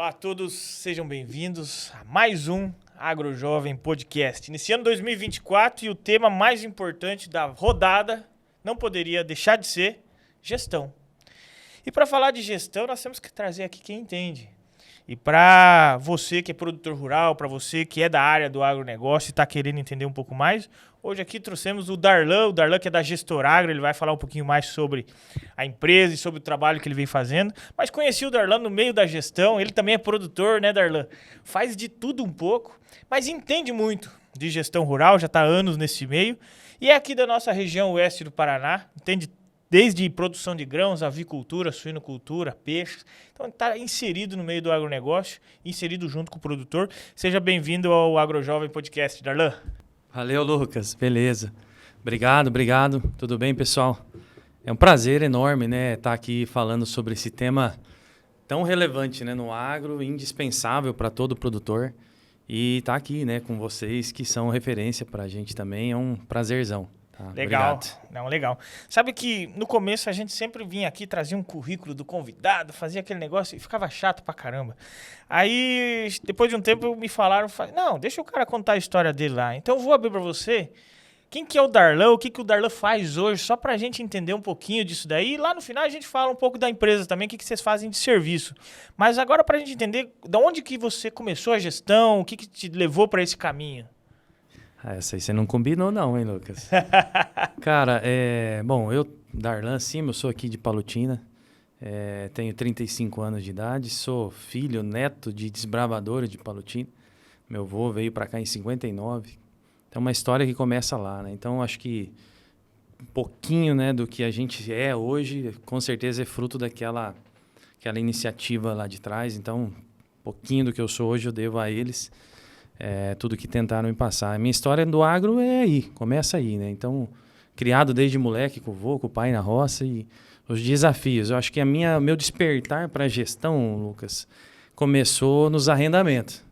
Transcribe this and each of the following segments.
Olá a todos, sejam bem-vindos a mais um AgroJovem Podcast. Iniciando 2024 e o tema mais importante da rodada não poderia deixar de ser gestão. E para falar de gestão, nós temos que trazer aqui quem entende. E para você que é produtor rural, para você que é da área do agronegócio e está querendo entender um pouco mais, hoje aqui trouxemos o Darlan que é da Gestoragro, ele vai falar um pouquinho mais sobre a empresa e sobre o trabalho que ele vem fazendo. Mas conheci o Darlan no meio da gestão, ele também é produtor, né, Darlan? Faz de tudo um pouco, mas entende muito de gestão rural, já está há anos nesse meio. E é aqui da nossa região oeste do Paraná, entende desde produção de grãos, avicultura, suinocultura, peixes. Então está inserido no meio do agronegócio, inserido junto com o produtor. Seja bem-vindo ao AgroJovem Podcast, Darlan. Valeu, Lucas. Beleza. Obrigado. Tudo bem, pessoal? É um prazer enorme, né, estar aqui falando sobre esse tema tão relevante, né, no agro, indispensável para todo produtor. E estar aqui, né, com vocês que são referência para a gente também é um prazerzão. Tá, legal, obrigado. Não, legal. Sabe que no começo a gente sempre vinha aqui, trazia um currículo do convidado, fazia aquele negócio e ficava chato pra caramba. Aí, depois de um tempo, me falaram, não, deixa o cara contar a história dele lá. Então eu vou abrir pra você quem que é o Darlan, o que o Darlan faz hoje, só pra gente entender um pouquinho disso daí. E lá no final a gente fala um pouco da empresa também, o que vocês fazem de serviço. Mas agora pra gente entender de onde que você começou a gestão, o que te levou pra esse caminho. Essa aí você não combinou não, hein, Lucas? Cara, Darlan, sim, eu sou aqui de Palotina, tenho 35 anos de idade, sou filho, neto de desbravadora de Palotina. Meu avô veio para cá em 59, então uma história que começa lá, né? Então acho que um pouquinho, né, do que a gente é hoje, com certeza é fruto aquela iniciativa lá de trás, então um pouquinho do que eu sou hoje eu devo a eles. Tudo que tentaram me passar. A minha história do agro começa aí, né? Então, criado desde moleque com o vô, com o pai na roça e os desafios. Eu acho que meu despertar para a gestão, Lucas, começou nos arrendamentos.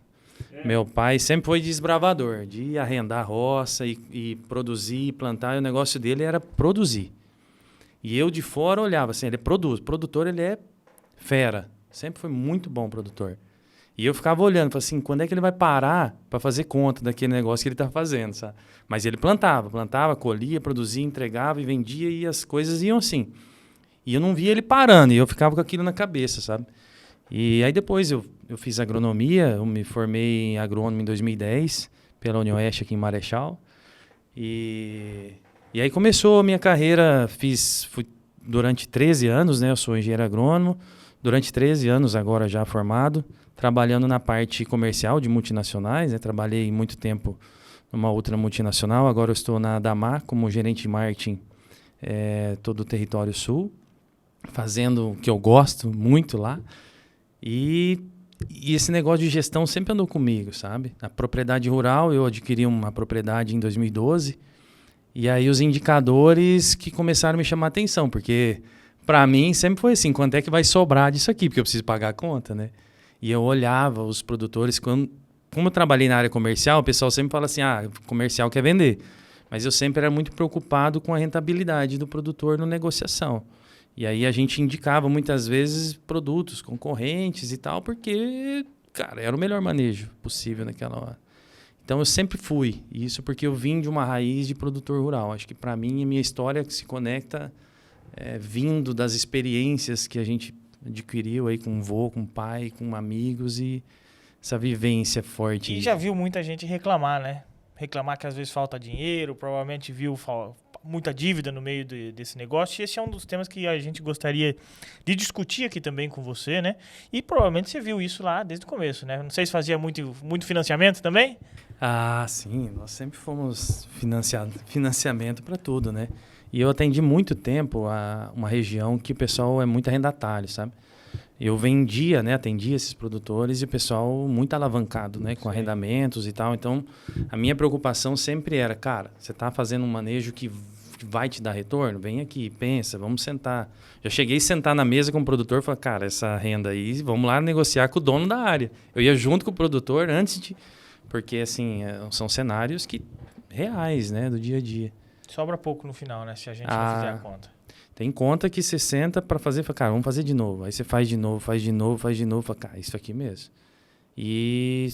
Meu pai sempre foi desbravador, de arrendar a roça e produzir, plantar. E o negócio dele era produzir. E eu de fora olhava assim, ele produz. Produtor, ele é fera. Sempre foi muito bom produtor. E eu ficava olhando, falava assim, quando é que ele vai parar para fazer conta daquele negócio que ele está fazendo, sabe? Mas ele plantava, colhia, produzia, entregava e vendia e as coisas iam assim. E eu não via ele parando e eu ficava com aquilo na cabeça, sabe? E aí depois eu fiz agronomia, eu me formei em agrônomo em 2010 pela Unioeste aqui em Marechal. E aí começou a minha carreira, fui durante 13 anos, né? Eu sou engenheiro agrônomo, durante 13 anos agora já formado, trabalhando na parte comercial de multinacionais, né? Trabalhei muito tempo numa outra multinacional, agora eu estou na Damar como gerente de marketing todo o território sul, fazendo o que eu gosto muito lá. E esse negócio de gestão sempre andou comigo, sabe? A propriedade rural, eu adquiri uma propriedade em 2012, e aí os indicadores que começaram a me chamar a atenção, porque para mim sempre foi assim, quanto é que vai sobrar disso aqui, porque eu preciso pagar a conta, né? E eu olhava os produtores, como eu trabalhei na área comercial, o pessoal sempre fala assim, comercial quer vender. Mas eu sempre era muito preocupado com a rentabilidade do produtor na negociação. E aí a gente indicava muitas vezes produtos concorrentes e tal, porque, cara, era o melhor manejo possível naquela hora. Então eu sempre fui, isso porque eu vim de uma raiz de produtor rural. Acho que para mim a minha história se conecta vindo das experiências que a gente adquiriu aí com o vô, com o pai, com amigos e essa vivência forte. E já viu muita gente reclamar, né? Reclamar que às vezes falta dinheiro, provavelmente viu muita dívida no meio desse negócio. E esse é um dos temas que a gente gostaria de discutir aqui também com você, né? E provavelmente você viu isso lá desde o começo, né? Não sei se fazia muito financiamento também? Ah, sim. Nós sempre fomos financiamento para tudo, né? E eu atendi muito tempo a uma região que o pessoal é muito arrendatário, sabe? Eu vendia, né, atendia esses produtores e o pessoal muito alavancado, né, com arrendamentos e tal. Então, a minha preocupação sempre era, cara, você está fazendo um manejo que vai te dar retorno? Vem aqui, pensa, vamos sentar. Já cheguei a sentar na mesa com o produtor e falar, cara, essa renda aí, vamos lá negociar com o dono da área. Eu ia junto com o produtor antes de... Porque, assim, são cenários reais, né, do dia a dia. Sobra pouco no final, né? Se a gente não fizer a conta. Tem conta que você senta para fazer, fala, cara, vamos fazer de novo. Aí você faz de novo, faz de novo, faz de novo, fala, cara, isso aqui mesmo. E,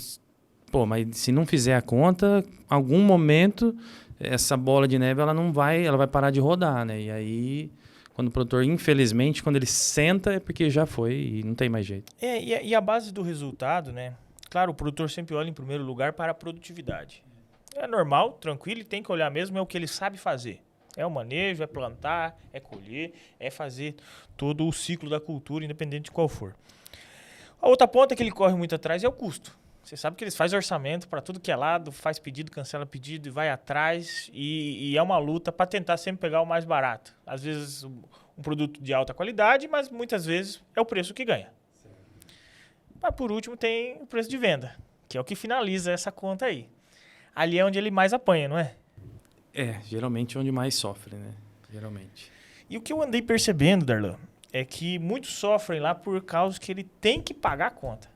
pô, mas se não fizer a conta, algum momento essa bola de neve ela vai parar de rodar, né? E aí, quando o produtor, infelizmente, quando ele senta é porque já foi e não tem mais jeito. E a base do resultado, né? Claro, o produtor sempre olha em primeiro lugar para a produtividade. É normal, tranquilo, ele tem que olhar mesmo, é o que ele sabe fazer. É o manejo, é plantar, é colher, é fazer todo o ciclo da cultura, independente de qual for. A outra ponta que ele corre muito atrás é o custo. Você sabe que eles fazem orçamento para tudo que é lado, faz pedido, cancela pedido e vai atrás. E é uma luta para tentar sempre pegar o mais barato. Às vezes um produto de alta qualidade, mas muitas vezes é o preço que ganha. Mas por último tem o preço de venda, que é o que finaliza essa conta aí. Ali é onde ele mais apanha, não é? Geralmente é onde mais sofre, né? Geralmente. E o que eu andei percebendo, Darlan, é que muitos sofrem lá por causa que ele tem que pagar a conta.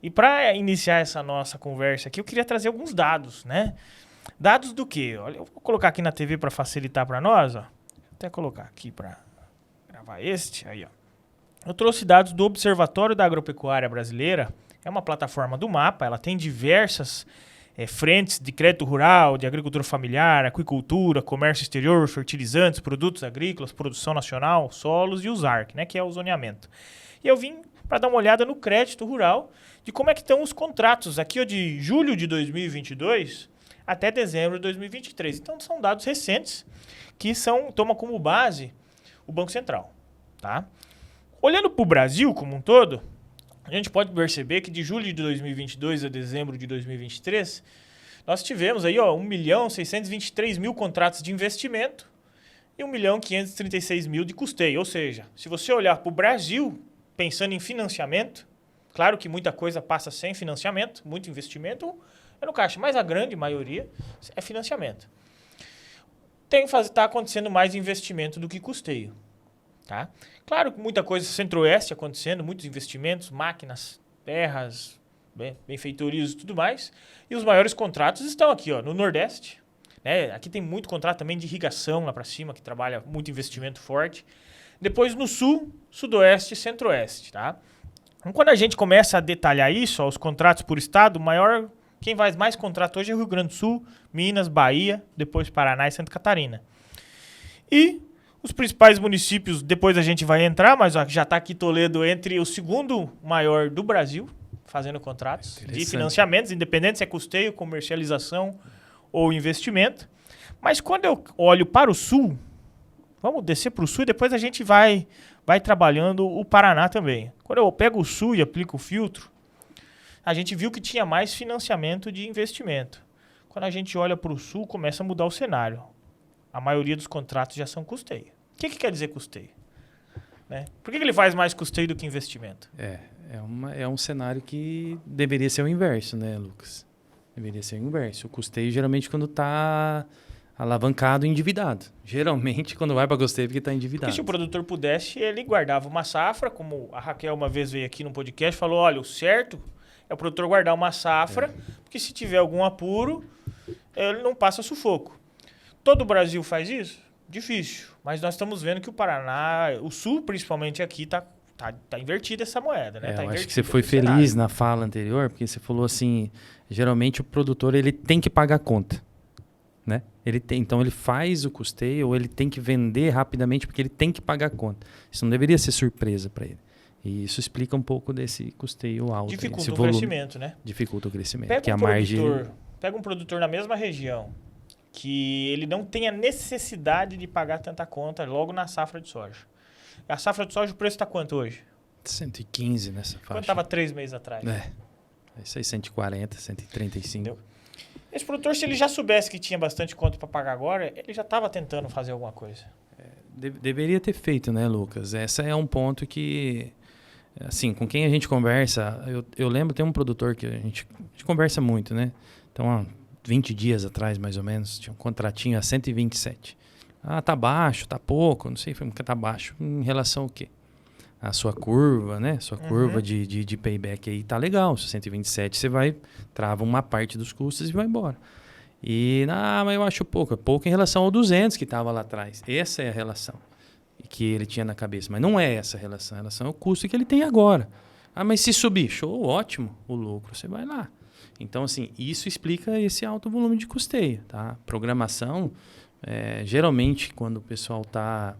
E para iniciar essa nossa conversa aqui, eu queria trazer alguns dados, né? Dados do quê? Olha, eu vou colocar aqui na TV para facilitar para nós, ó. Vou até colocar aqui para gravar aí, ó. Eu trouxe dados do Observatório da Agropecuária Brasileira. É uma plataforma do MAPA, ela tem diversas frentes de crédito rural, de agricultura familiar, aquicultura, comércio exterior, fertilizantes, produtos agrícolas, produção nacional, solos e o ZARC, né, que é o zoneamento. E eu vim para dar uma olhada no crédito rural, de como é que estão os contratos aqui, ó, de julho de 2022 até dezembro de 2023. Então são dados recentes que tomam como base o Banco Central. Tá? Olhando para o Brasil como um todo, a gente pode perceber que de julho de 2022 a dezembro de 2023, nós tivemos aí 1.623.000 contratos de investimento e 1.536.000 de custeio. Ou seja, se você olhar para o Brasil, pensando em financiamento, claro que muita coisa passa sem financiamento, muito investimento é no caixa, mas a grande maioria é financiamento. Está acontecendo mais investimento do que custeio. Tá? Claro que muita coisa centro-oeste acontecendo, muitos investimentos, máquinas, terras, benfeitorias e tudo mais. E os maiores contratos estão aqui, ó, no Nordeste. Né? Aqui tem muito contrato também de irrigação lá para cima, que trabalha muito investimento forte. Depois no Sul, Sudoeste e Centro-Oeste. Tá? Então, quando a gente começa a detalhar isso, ó, os contratos por estado, quem faz mais contrato hoje é o Rio Grande do Sul, Minas, Bahia, depois Paraná e Santa Catarina. E os principais municípios, depois a gente vai entrar, mas ó, já está aqui Toledo entre o segundo maior do Brasil, fazendo contratos de financiamentos, independente se é custeio, comercialização ou investimento. Mas quando eu olho para o Sul, vamos descer para o Sul e depois a gente vai trabalhando o Paraná também. Quando eu pego o Sul e aplico o filtro, a gente viu que tinha mais financiamento de investimento. Quando a gente olha para o Sul, começa a mudar o cenário. A maioria dos contratos já são custeio. O que quer dizer custeio? Né? Por que ele faz mais custeio do que investimento? É um cenário que deveria ser o inverso, né, Lucas? Deveria ser o inverso. O custeio, geralmente, quando está alavancado e endividado. Geralmente, quando vai para custeio, porque está endividado. Porque se o produtor pudesse, ele guardava uma safra, como a Raquel uma vez veio aqui no podcast e falou, olha, o certo é o produtor guardar uma safra, porque se tiver algum apuro, ele não passa sufoco. Todo o Brasil faz isso? Difícil. Mas nós estamos vendo que o Paraná, o Sul principalmente aqui, tá invertida essa moeda, né? Eu acho que você foi feliz na fala anterior, porque você falou assim, geralmente o produtor ele tem que pagar a conta. Né? Então ele faz o custeio ou ele tem que vender rapidamente porque ele tem que pagar a conta. Isso não deveria ser surpresa para ele. E isso explica um pouco desse custeio alto. Dificulta o crescimento, né? Dificulta o crescimento. Pega um produtor na mesma região que ele não tem a necessidade de pagar tanta conta logo na safra de soja. A safra de soja, o preço está quanto hoje? 115 nessa faixa. Quanto estava 3 meses atrás? Isso aí 140, 135. Entendeu? Esse produtor, se ele já soubesse que tinha bastante conta para pagar agora, ele já estava tentando fazer alguma coisa. Deveria ter feito, né, Lucas? Esse é um ponto que, assim, com quem a gente conversa, eu lembro, tem um produtor que a gente conversa muito, né? Então, há 20 dias atrás, mais ou menos, tinha um contratinho a 127. Tá baixo, tá pouco, não sei, tá baixo. Em relação ao quê? A sua curva, né? Sua curva de payback aí tá legal. Se 127, você trava uma parte dos custos e vai embora. Mas eu acho pouco. É pouco em relação ao 200 que estava lá atrás. Essa é a relação. que ele tinha na cabeça. Mas não é essa a relação é o custo que ele tem agora. Ah, mas se subir, show, ótimo, o lucro, você vai lá. Então, assim, isso explica esse alto volume de custeio, tá? Programação, geralmente, quando o pessoal está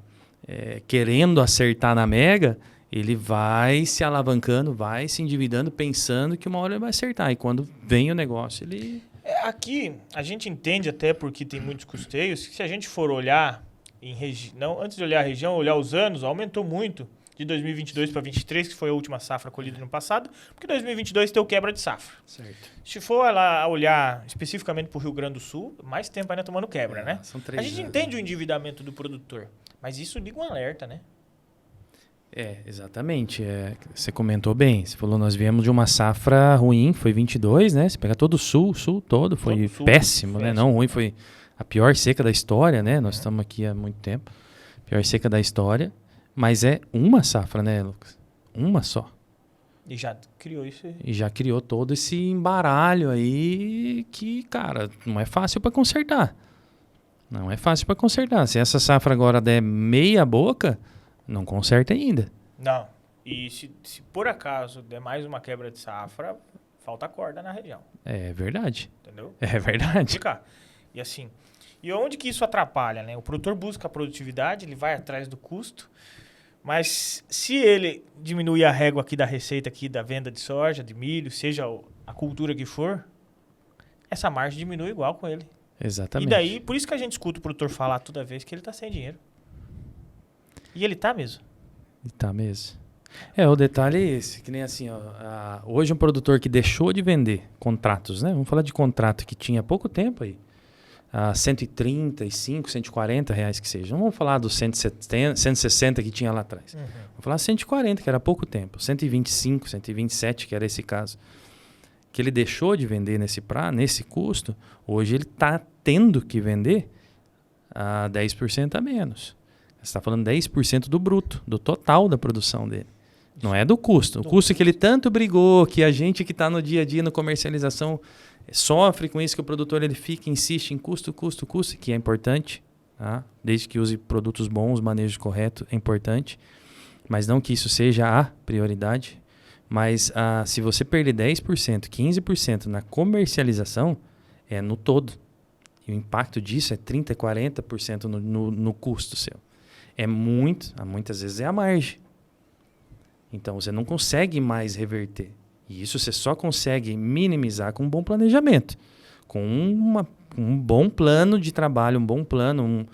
querendo acertar na Mega, ele vai se alavancando, vai se endividando, pensando que uma hora ele vai acertar. E quando vem o negócio, ele... Aqui, a gente entende até porque tem muitos custeios, que se a gente for olhar, não, antes de olhar a região, olhar os anos, aumentou muito de 2022 para 2023, que foi a última safra colhida no passado, porque 2022 tem o quebra de safra. Certo. Se for lá olhar especificamente para o Rio Grande do Sul, mais tempo ainda tomando quebra, né? São 3 A gente anos. entende o endividamento do produtor, mas isso liga um alerta, né? Exatamente. Você comentou bem. Você falou, nós viemos de uma safra ruim, foi 22, né? Você pega todo o sul todo, foi Todo o sul, péssimo, né? péssimo. Não ruim, foi a pior seca da história, né? Nós estamos aqui há muito tempo. Pior seca da história. Mas é uma safra, né, Lucas? Uma só. E já criou isso. E já criou todo esse embaralho aí que, cara, não é fácil para consertar. Não é fácil para consertar. Se essa safra agora der meia boca, não conserta ainda. Não. E se por acaso der mais uma quebra de safra, falta corda na região. É verdade. Entendeu? É verdade. Ficar. E assim, e onde que isso atrapalha, né? O produtor busca a produtividade, ele vai atrás do custo, mas se ele diminuir a régua aqui da receita aqui da venda de soja, de milho, seja a cultura que for, essa margem diminui igual com ele. Exatamente. E daí, por isso que a gente escuta o produtor falar toda vez que ele tá sem dinheiro. E ele tá mesmo. E tá mesmo. O detalhe é esse, que nem assim, ó, hoje um produtor que deixou de vender contratos, né? Vamos falar de contrato que tinha há pouco tempo aí, a 135, 140 reais que seja. Não vamos falar dos 170, 160 que tinha lá atrás. Uhum. Vamos falar 140, que era há pouco tempo. 125, 127, que era esse caso. Que ele deixou de vender nesse custo, hoje ele está tendo que vender a 10% a menos. Você está falando 10% do bruto, do total da produção dele. Não é do custo. O custo que ele tanto brigou, que a gente que está no dia a dia, na comercialização, sofre com isso, que o produtor ele fica, insiste em custo, que é importante, tá? Desde que use produtos bons, manejo correto, é importante. Mas não que isso seja a prioridade. Mas se você perder 10%, 15% na comercialização, é no todo. E o impacto disso é 30%, 40% no custo seu. Muitas vezes é a margem. Então você não consegue mais reverter. E isso você só consegue minimizar com um bom planejamento. Com um bom plano de trabalho, um bom plano,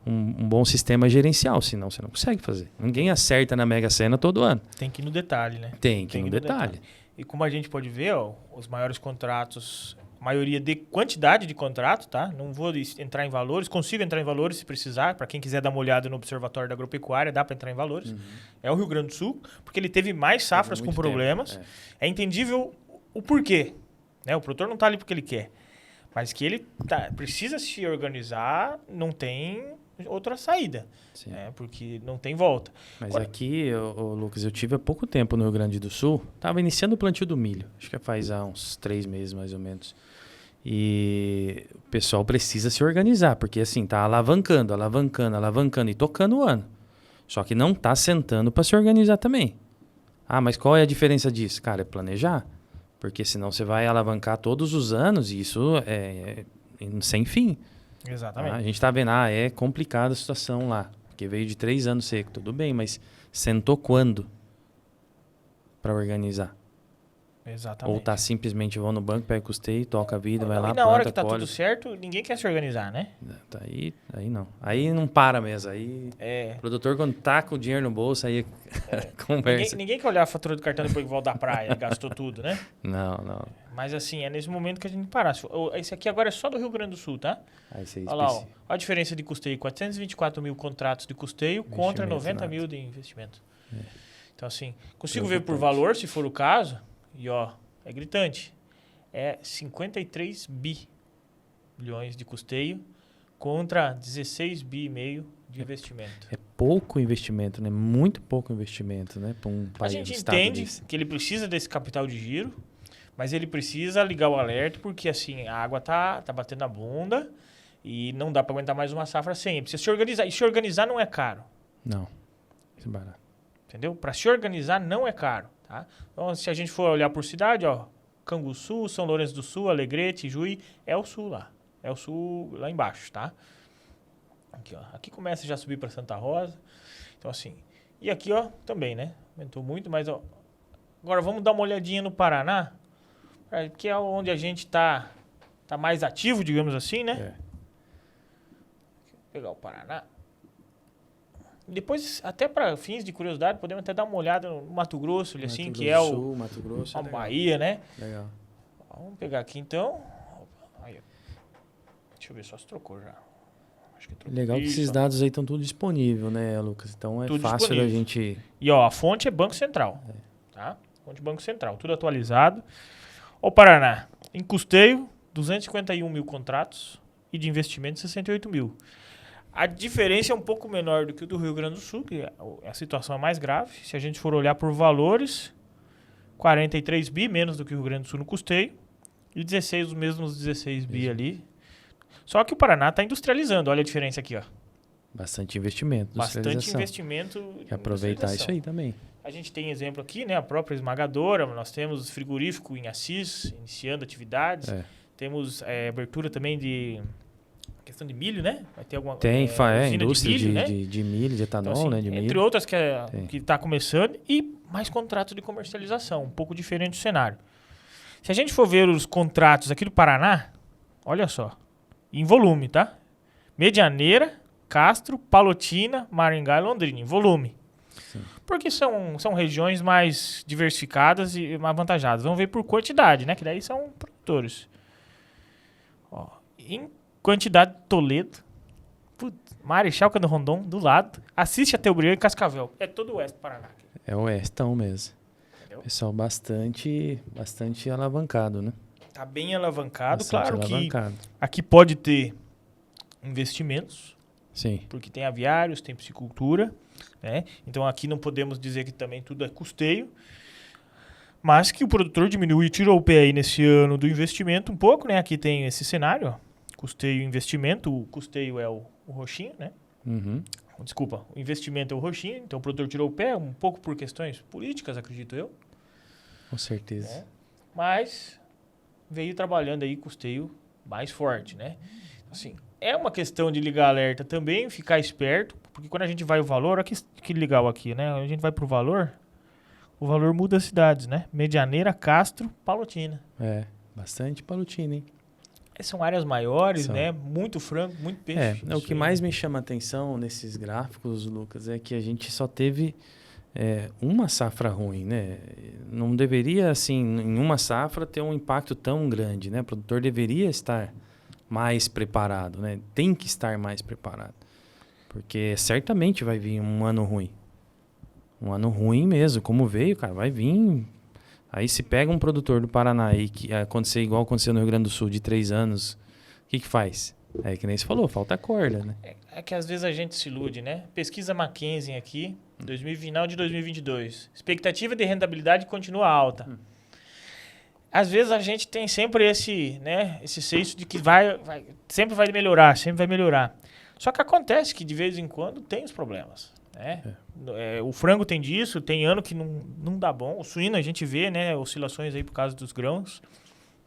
um bom sistema gerencial. Senão você não consegue fazer. Ninguém acerta na Mega Sena todo ano. Tem que ir no detalhe, né? Tem que ir no detalhe. E como a gente pode ver, ó, os maiores contratos, a maioria de quantidade de contrato, tá? Não vou entrar em valores, consigo entrar em valores se precisar. Para quem quiser dar uma olhada no Observatório da Agropecuária, dá para entrar em valores. Uhum. É o Rio Grande do Sul, porque ele teve mais safras com problemas. É entendível o porquê. Né? O produtor não está ali porque ele quer. Mas que ele precisa se organizar, não tem outra saída. Porque não tem volta. Mas aqui, Lucas, eu tive há pouco tempo no Rio Grande do Sul. Estava iniciando o plantio do milho. Acho que faz uns 3 meses, mais ou menos. E o pessoal precisa se organizar, porque assim, tá alavancando e tocando o ano. Só que não tá sentando para se organizar também. Mas qual é a diferença disso? Cara, é planejar. Porque senão você vai alavancar todos os anos e isso é sem fim. Exatamente. A gente tá vendo, é complicada a situação lá. Porque veio de 3 anos seco, tudo bem, mas sentou quando para organizar? Exatamente. Ou tá simplesmente, vão no banco, pega custeio, toca a vida, vai lá, e na hora que tá tudo certo, ninguém quer se organizar, né? Aí não. Aí não para mesmo. Aí o produtor, quando tá com o dinheiro no bolso, aí conversa. Ninguém quer olhar a fatura do cartão depois que volta da praia, gastou tudo, né? Não. Mas assim, é nesse momento que a gente parar. Esse aqui agora é só do Rio Grande do Sul, tá? Olha lá, ó a diferença de custeio. 424 mil contratos de custeio contra 90 mil de investimento. Então assim, consigo ver por valor, se for o caso, e é gritante. É 53 bilhões de custeio contra 16 bi e meio de investimento. É pouco investimento, né? Muito pouco investimento, né? Para um país. A gente entende que ele precisa desse capital de giro, mas ele precisa ligar o alerta, porque assim, a água tá batendo na bunda e não dá para aguentar mais uma safra sem. Ele precisa se organizar. E se organizar não é caro. Não. Isso é barato. Entendeu? Para se organizar não é caro, tá? Então, se a gente for olhar por cidade, ó, Canguçu, São Lourenço do Sul, Alegrete, Juí, é o sul lá. É o sul lá embaixo, tá? Aqui, ó. Aqui começa já a subir para Santa Rosa. Então, assim. E aqui, ó, também, né? Aumentou muito, mas, ó. Agora, vamos dar uma olhadinha no Paraná, que é onde a gente tá mais ativo, digamos assim, né? É. Vou pegar o Paraná. Depois, até para fins de curiosidade, podemos até dar uma olhada no Mato Grosso, ali, assim, Mato que Grosso é do Sul, Mato Grosso, a é legal. Bahia, né? Legal. Vamos pegar aqui, então. Aí, deixa eu ver só se trocou já. Acho que trocou. Legal que Isso, esses ó. dados aí estão tudo disponível, né, Lucas? Então é Tudo fácil da disponível. gente... E, ó, a fonte é Banco Central. Tá? Fonte Banco Central, tudo atualizado. O Paraná, em custeio, 251 mil contratos e de investimento, 68 mil. A diferença é um pouco menor do que o do Rio Grande do Sul, que a situação é mais grave. Se a gente for olhar por valores, 43 bi, menos do que o Rio Grande do Sul no custeio, e 16, os mesmos 16 bi ali. Só que o Paraná está industrializando, olha a diferença aqui, ó. Bastante investimento, Bastante industrialização. investimento. Tem que aproveitar isso aí também. A gente tem exemplo aqui, né? A própria esmagadora, nós temos frigorífico em Assis, iniciando atividades. É. Temos abertura também de questão de milho, né? Vai ter alguma Tem, usina indústria de milho, né? de milho, de etanol, Então, assim, né? De entre milho. outras que Tem. está começando, e mais contratos de comercialização, um pouco diferente do cenário. Se a gente for ver os contratos aqui do Paraná, olha só, em volume, tá? Medianeira, Castro, Palotina, Maringá e Londrina, em volume. Sim. Porque são regiões mais diversificadas e mais avantajadas. Vamos ver por quantidade, né? Que daí são produtores. Ó, em quantidade, Toledo, Marechal Cândido Rondon, do lado. Assiste a Teobrião e Cascavel. É todo o oeste do Paraná. É o oestão mesmo. Entendeu? Pessoal bastante alavancado, né? Tá bem alavancado. Bastante Claro alavancado. que aqui pode ter investimentos, Sim. porque tem aviários, tem piscicultura, né? Então aqui não podemos dizer que também tudo é custeio, mas que o produtor diminuiu e tirou o pé aí nesse ano do investimento um pouco, né? Aqui tem esse cenário, ó, custeio e investimento. O custeio é o roxinho, né? Uhum. Desculpa, o investimento é o roxinho, então o produtor tirou o pé um pouco por questões políticas, acredito eu, Com certeza. né? Mas veio trabalhando aí custeio mais forte, né? Assim, é uma questão de ligar alerta também, ficar esperto, porque quando a gente vai o valor, olha que legal aqui, né? A gente vai pro valor, o valor muda as cidades, né? Medianeira, Castro, Palotina. É, bastante Palotina, hein? São áreas maiores, São. né? Muito frango, muito peixe. O Isso que aí, mais né? me chama a atenção nesses gráficos, Lucas, é que a gente só teve uma safra ruim, né? Não deveria, assim, em uma safra ter um impacto tão grande, né? O produtor deveria estar mais preparado, né? Tem que estar mais preparado. Porque certamente vai vir um ano ruim. Um ano ruim mesmo. Como veio, cara, vai vir. Aí se pega um produtor do Paraná aí, que acontecer igual aconteceu no Rio Grande do Sul, de 3 anos, o que faz? É que nem você falou, falta corda, né? É que às vezes a gente se ilude, né? Pesquisa McKinsey aqui, final de 2022. Expectativa de rentabilidade continua alta. Às vezes a gente tem sempre esse senso de que sempre vai melhorar, sempre vai melhorar. Só que acontece que de vez em quando tem os problemas, né? O frango tem disso, tem ano que não dá bom. O suíno a gente vê, né, oscilações aí por causa dos grãos.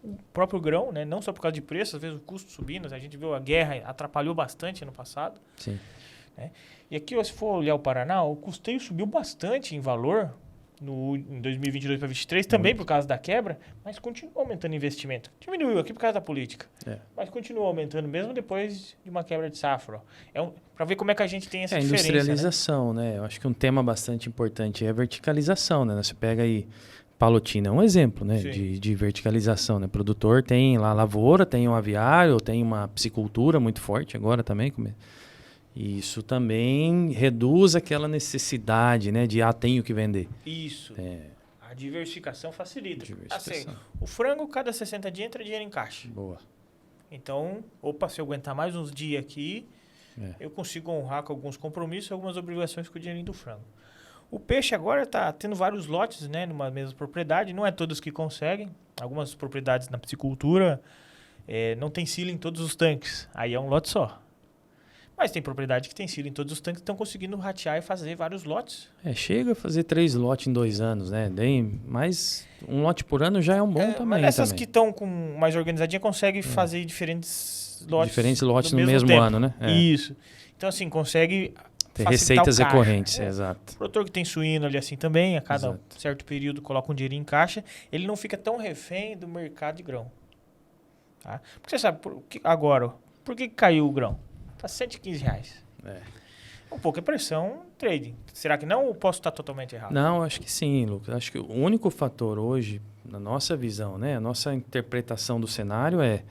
O próprio grão, né, não só por causa de preço, às vezes o custo subindo. A gente viu a guerra atrapalhou bastante ano passado. Sim. E aqui, se for olhar o Paraná, o custeio subiu bastante em valor em 2022 para 2023, também por causa da quebra, mas continua aumentando o investimento. Diminuiu aqui por causa da política, mas continua aumentando mesmo depois de uma quebra de safra. Para ver como é que a gente tem essa diferença. Industrialização, né? Eu acho que um tema bastante importante é a verticalização, né? Você pega aí Palotina, é um exemplo, né? De verticalização, né? O produtor tem lá a lavoura, tem um aviário, tem uma piscicultura muito forte agora também. E isso também reduz aquela necessidade, né? De tenho que vender. Isso. A diversificação facilita. Diversificação. Assim, o frango, cada 60 dias entra dinheiro em caixa. Boa. Então, se eu aguentar mais uns dias aqui, eu consigo honrar com alguns compromissos e algumas obrigações com o dinheirinho do frango. O peixe agora está tendo vários lotes, né, numa mesma propriedade. Não é todos que conseguem. Algumas propriedades na piscicultura não tem silo em todos os tanques. Aí é um lote só. Mas tem propriedade que tem silo em todos os tanques que estão conseguindo ratear e fazer vários lotes. Chega a fazer 3 lotes em 2 anos, né? Mas um lote por ano já é um bom tamanho. Mas essas também. que estão com mais organizadinha conseguem fazer diferentes lotes no mesmo ano, né? Isso. Então, assim, consegue ter facilitar receitas o caixa. recorrentes, exato. O produtor que tem suíno ali assim também, a cada Exato. certo período coloca um dinheirinho em caixa, ele não fica tão refém do mercado de grão. Tá? Porque você sabe, agora, por que caiu o grão? Tá R$115. Um pouco é pressão trading. Será que não ou posso estar totalmente errado? Não, acho que sim, Lucas. Acho que o único fator hoje, na nossa visão, né? A nossa interpretação do cenário é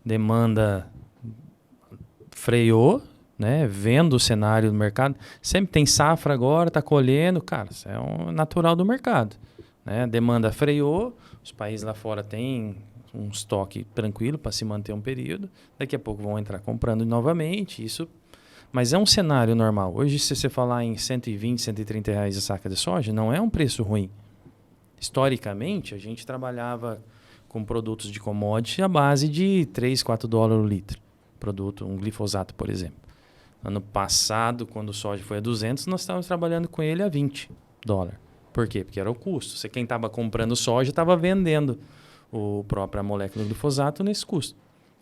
demanda freou, né? Vendo o cenário do mercado. Sempre tem safra agora, está colhendo. Cara, isso é um natural do mercado. Né? Demanda freou, os países lá fora têm um estoque tranquilo para se manter um período. Daqui a pouco vão entrar comprando novamente. Mas é um cenário normal. Hoje, se você falar em 120, 130 reais a saca de soja, não é um preço ruim. Historicamente, a gente trabalhava com produtos de commodity à base de 3, 4 dólares o litro. Produto, um glifosato, por exemplo. Ano passado, quando o soja foi a 200, nós estávamos trabalhando com ele a 20 dólares. Por quê? Porque era o custo. Quem estava comprando soja estava vendendo a própria molécula do glifosato nesse custo.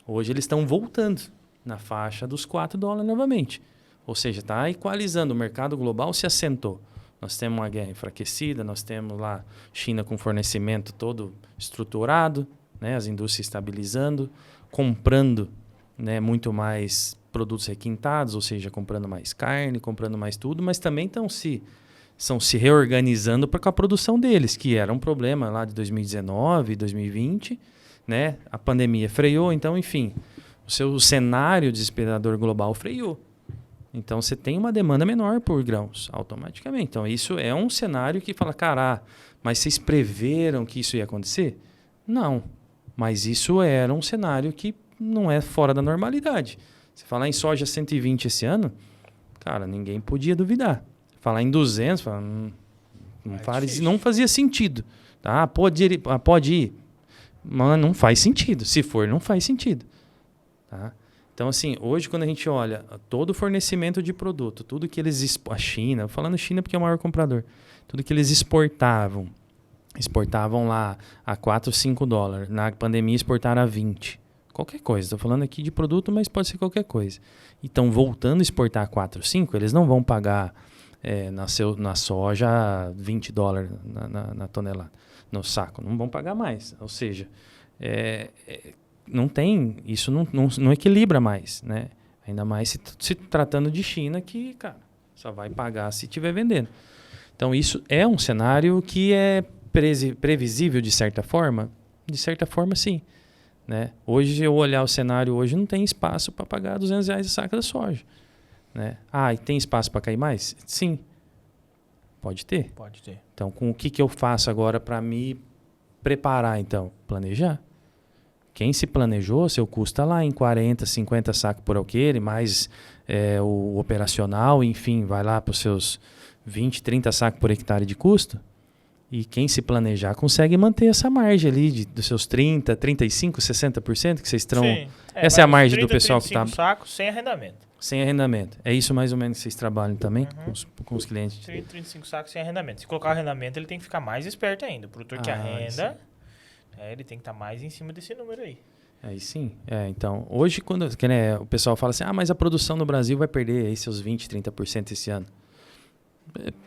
Hoje eles estão voltando na faixa dos 4 dólares novamente. Ou seja, está equalizando. O mercado global se assentou. Nós temos uma guerra enfraquecida, nós temos lá China com fornecimento todo estruturado, né? As indústrias estabilizando, comprando, né, muito mais produtos requintados, ou seja, comprando mais carne, comprando mais tudo, mas também estão se reorganizando para com a produção deles, que era um problema lá de 2019, 2020, né? A pandemia freou, então, enfim, o seu cenário desesperador global freou. Então, você tem uma demanda menor por grãos, automaticamente. Então, isso é um cenário que fala, cara, mas vocês preveram que isso ia acontecer? Não, mas isso era um cenário que não é fora da normalidade. Se falar em soja 120 esse ano, cara, ninguém podia duvidar. Falar em 200, não fazia sentido. Tá? Pode ir, mas não faz sentido. Se for, não faz sentido. Tá? Então, assim, hoje quando a gente olha todo o fornecimento de produto, tudo que eles a China, falando China porque é o maior comprador, tudo que eles exportavam lá a 4, 5 dólares. Na pandemia exportaram a 20. Qualquer coisa, estou falando aqui de produto, mas pode ser qualquer coisa. E estão voltando a exportar a 4, 5, eles não vão pagar na soja 20 dólares na tonelada, no saco. Não vão pagar mais. Ou seja, não tem, isso não equilibra mais, né? Ainda mais se tratando de China, que, cara, só vai pagar se estiver vendendo. Então, isso é um cenário que é previsível de certa forma? De certa forma, sim. Né? Hoje, eu olhar o cenário hoje, não tem espaço para pagar R$200 a saca da soja. Né? E tem espaço para cair mais? Sim. Pode ter. Pode ter. Então, com o que eu faço agora para me preparar, então? Planejar. Quem se planejou, seu custo está lá em 40, 50 sacos por alqueire, mais o operacional, enfim, vai lá para os seus 20, 30 sacos por hectare de custo. E quem se planejar consegue manter essa margem ali dos seus 30, 35, 60% que vocês estão... Sim. Essa é a margem do pessoal que está... sacos sem arrendamento. Sem arrendamento. É isso mais ou menos que vocês trabalham também com os clientes? 30, 35 sacos sem arrendamento. Se colocar o arrendamento, ele tem que ficar mais esperto ainda. O produtor que arrenda, ele tem que estar mais em cima desse número aí. Aí sim. Então, hoje, quando o pessoal fala assim, mas a produção no Brasil vai perder aí seus 20, 30% esse ano.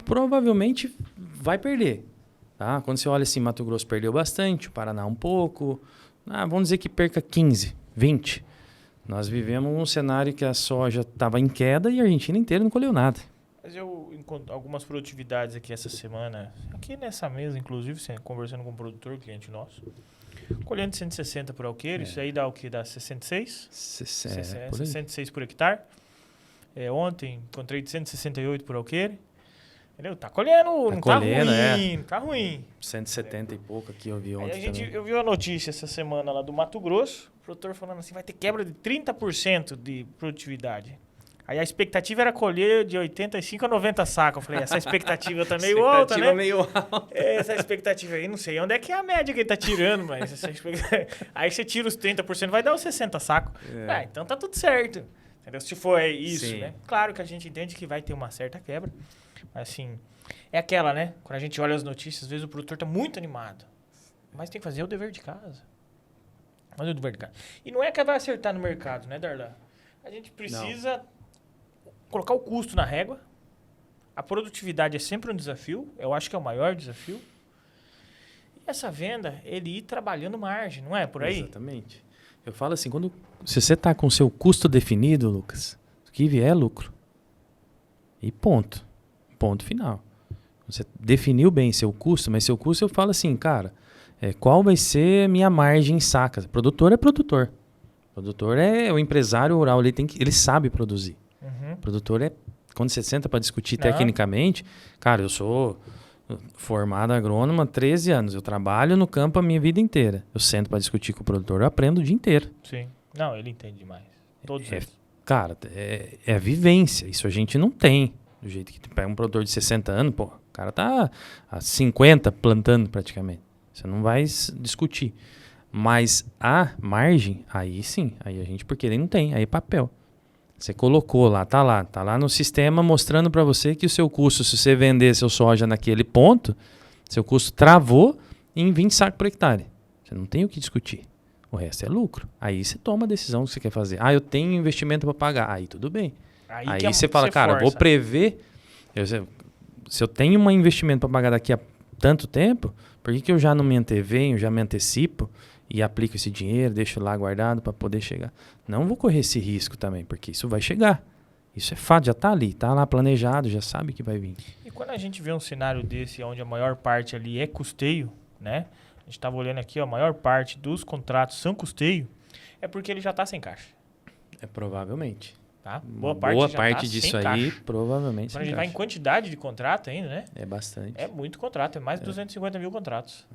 Provavelmente vai perder. Tá? Quando você olha assim, Mato Grosso perdeu bastante, o Paraná um pouco. Vamos dizer que perca 15, 20. Nós vivemos um cenário que a soja estava em queda e a Argentina inteira não colheu nada. Mas eu encontro algumas produtividades aqui essa semana, aqui nessa mesa, inclusive, conversando com um produtor, cliente nosso, colhendo 160 por alqueire, isso aí dá o que? Dá 66? 66 por hectare. Ontem encontrei de 168 por alqueire. Entendeu? Tá colhendo, não tá ruim, não tá ruim. 170 e pouco aqui eu vi ontem. Eu vi uma notícia essa semana lá do Mato Grosso, o produtor falando assim, vai ter quebra de 30% de produtividade. Aí a expectativa era colher de 85 a 90 sacos. Eu falei, essa expectativa tá meio alta, né? Meio alta. Essa expectativa aí, não sei onde é que é a média que ele tá tirando, mas aí você tira os 30%, vai dar os 60 sacos. Então tá tudo certo. Entendeu? Se for isso, Sim. né? Claro que a gente entende que vai ter uma certa quebra. Mas assim, é aquela, né? Quando a gente olha as notícias, às vezes o produtor tá muito animado. Mas tem que fazer o dever de casa. Fazer o dever de casa. E não é que vai acertar no mercado, né, Darlan? A gente precisa colocar o custo na régua. A produtividade é sempre um desafio. Eu acho que é o maior desafio. E essa venda, ele ir trabalhando margem, não é por aí? Exatamente. Eu falo assim, se você está com o seu custo definido, Lucas, o que vier é lucro. E ponto. Ponto final. Você definiu bem seu custo, mas seu custo eu falo assim, cara, qual vai ser a minha margem em sacas? Produtor é produtor. Produtor é o empresário rural, ele sabe produzir. Uhum. Produtor quando você senta para discutir tecnicamente, cara, eu sou formado agrônomo há 13 anos, eu trabalho no campo a minha vida inteira. Eu sento para discutir com o produtor, eu aprendo o dia inteiro. Sim. Não, ele entende demais. Todos eles. Cara, é vivência, isso a gente não tem. Do jeito que pega um produtor de 60 anos, pô, o cara tá há 50 plantando praticamente. Você não vai discutir. Mas a margem, aí sim, aí a gente, porque ele não tem, aí é papel. Você colocou lá, tá lá no sistema mostrando para você que o seu custo, se você vender seu soja naquele ponto, seu custo travou em 20 sacos por hectare. Você não tem o que discutir. O resto é lucro. Aí você toma a decisão que você quer fazer. Eu tenho investimento para pagar. Aí tudo bem. Aí você fala, cara, eu vou prever. Se eu tenho um investimento para pagar daqui a tanto tempo, por que eu já não me antevenho, já me antecipo e aplico esse dinheiro, deixo lá guardado para poder chegar? Não vou correr esse risco também, porque isso vai chegar. Isso é fato, já está ali, está lá planejado, já sabe que vai vir. E quando a gente vê um cenário desse, onde a maior parte ali é custeio, né? A gente estava olhando aqui, a maior parte dos contratos são custeio, é porque ele já está sem caixa. Provavelmente. Tá? Boa parte disso aí, provavelmente. Quando a gente vai em quantidade de contrato ainda, né? É bastante. É muito contrato, é mais de 250 mil contratos.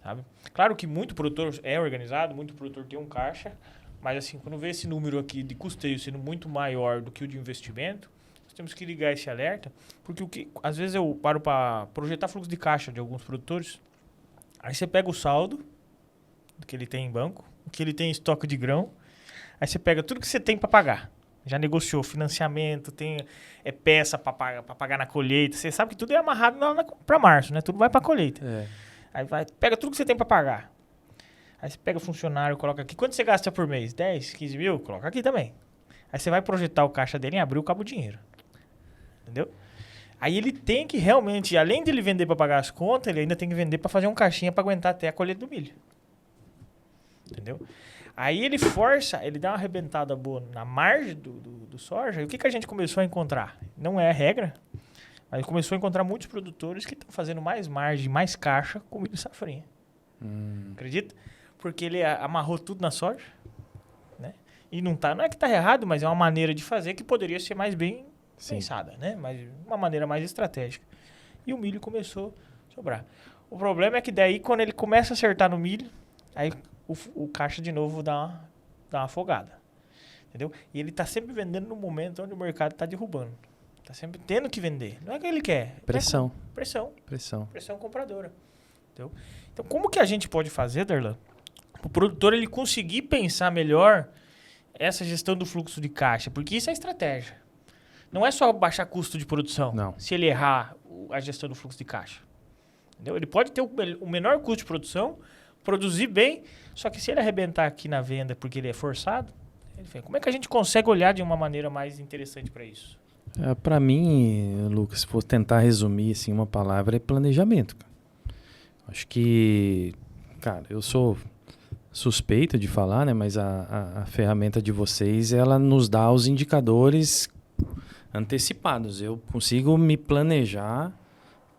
Sabe? Claro que muito produtor é organizado, muito produtor tem um caixa, mas assim, quando vê esse número aqui de custeio sendo muito maior do que o de investimento, nós temos que ligar esse alerta, porque às vezes eu paro para projetar fluxo de caixa de alguns produtores, aí você pega o saldo que ele tem em banco, o que ele tem em estoque de grão, aí você pega tudo que você tem para pagar. Já negociou financiamento, tem peça para pagar na colheita. Você sabe que tudo é amarrado para março, né? Tudo vai para colheita. Aí pega tudo que você tem para pagar. Aí você pega o funcionário, coloca aqui. Quanto você gasta por mês? 10, 15 mil? Coloca aqui também. Aí você vai projetar o caixa dele em abril, acaba o dinheiro. Entendeu? Aí ele tem que realmente, além de ele vender para pagar as contas, ele ainda tem que vender para fazer um caixinha para aguentar até a colheita do milho. Entendeu? Aí ele força, ele dá uma arrebentada boa na margem do soja. E o que a gente começou a encontrar? Não é a regra, mas começou a encontrar muitos produtores que estão fazendo mais margem, mais caixa com milho safrinha. Acredita? Porque ele amarrou tudo na soja, né? E não é que está errado, mas é uma maneira de fazer que poderia ser mais bem pensada, né? Mas uma maneira mais estratégica. E o milho começou a sobrar. O problema é que daí, quando ele começa a acertar no milho, aí o caixa de novo dá uma afogada. Entendeu? E ele está sempre vendendo no momento onde o mercado está derrubando. Está sempre tendo que vender. Não é que ele quer. Pressão. Pressão compradora. Entendeu? Então, como que a gente pode fazer, Darlan, para o produtor ele conseguir pensar melhor essa gestão do fluxo de caixa? Porque isso é estratégia. Não é só baixar custo de produção. Não. Se ele errar a gestão do fluxo de caixa. Entendeu? Ele pode ter o menor custo de produção, produzir bem, só que se ele arrebentar aqui na venda porque ele é forçado, como é que a gente consegue olhar de uma maneira mais interessante para isso? Para mim, Lucas, se for tentar resumir assim, uma palavra, é planejamento. Acho que, cara, eu sou suspeito de falar, né? Mas a ferramenta de vocês, ela nos dá os indicadores antecipados. Eu consigo me planejar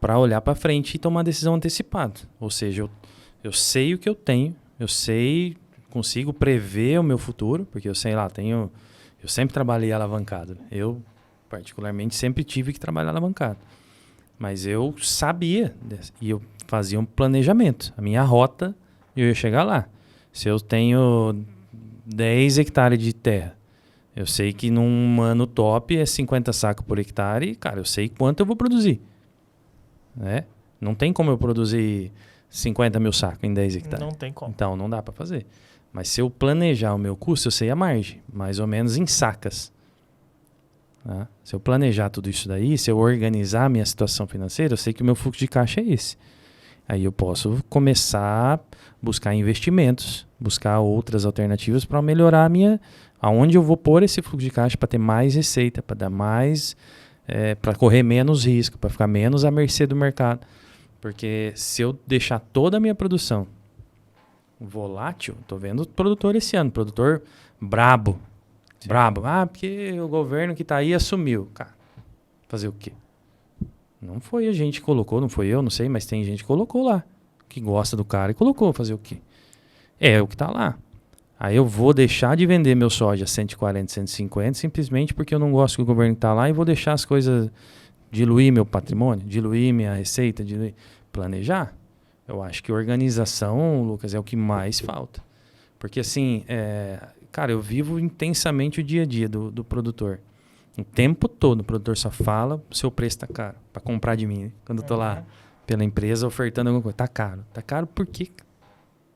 para olhar para frente e tomar decisão antecipada. Ou seja, eu sei o que eu tenho, consigo prever o meu futuro, porque eu sei lá, eu sempre trabalhei alavancado. Eu, particularmente, sempre tive que trabalhar alavancado. Mas eu sabia, e eu fazia um planejamento. A minha rota, eu ia chegar lá. Se eu tenho 10 hectares de terra, eu sei que num ano top é 50 sacos por hectare, cara, eu sei quanto eu vou produzir. Né? Não tem como eu produzir 50 mil sacos em 10 hectares. Não tem como. Então, não dá para fazer. Mas se eu planejar o meu custo, eu sei a margem, mais ou menos em sacas. Né? Se eu planejar tudo isso daí, se eu organizar a minha situação financeira, eu sei que o meu fluxo de caixa é esse. Aí eu posso começar a buscar investimentos, buscar outras alternativas para melhorar aonde eu vou pôr esse fluxo de caixa para ter mais receita, para dar mais, para correr menos risco, para ficar menos à mercê do mercado. Porque se eu deixar toda a minha produção volátil, tô vendo produtor esse ano, produtor brabo. Brabo. Porque o governo que tá aí assumiu. Cara, fazer o quê? Não foi a gente que colocou, não foi eu, não sei, mas tem gente que colocou lá. Que gosta do cara e colocou. Fazer o quê? É o que tá lá. Aí eu vou deixar de vender meu soja a 140, 150, simplesmente porque eu não gosto que o governo tá lá e vou deixar as coisas, diluir meu patrimônio, diluir minha receita, planejar. Eu acho que organização, Lucas, é o que mais falta. Porque assim, cara, eu vivo intensamente o dia a dia do produtor. O tempo todo o produtor só fala, o seu preço tá caro para comprar de mim. Quando eu tô lá pela empresa ofertando alguma coisa, tá caro. Tá caro por quê?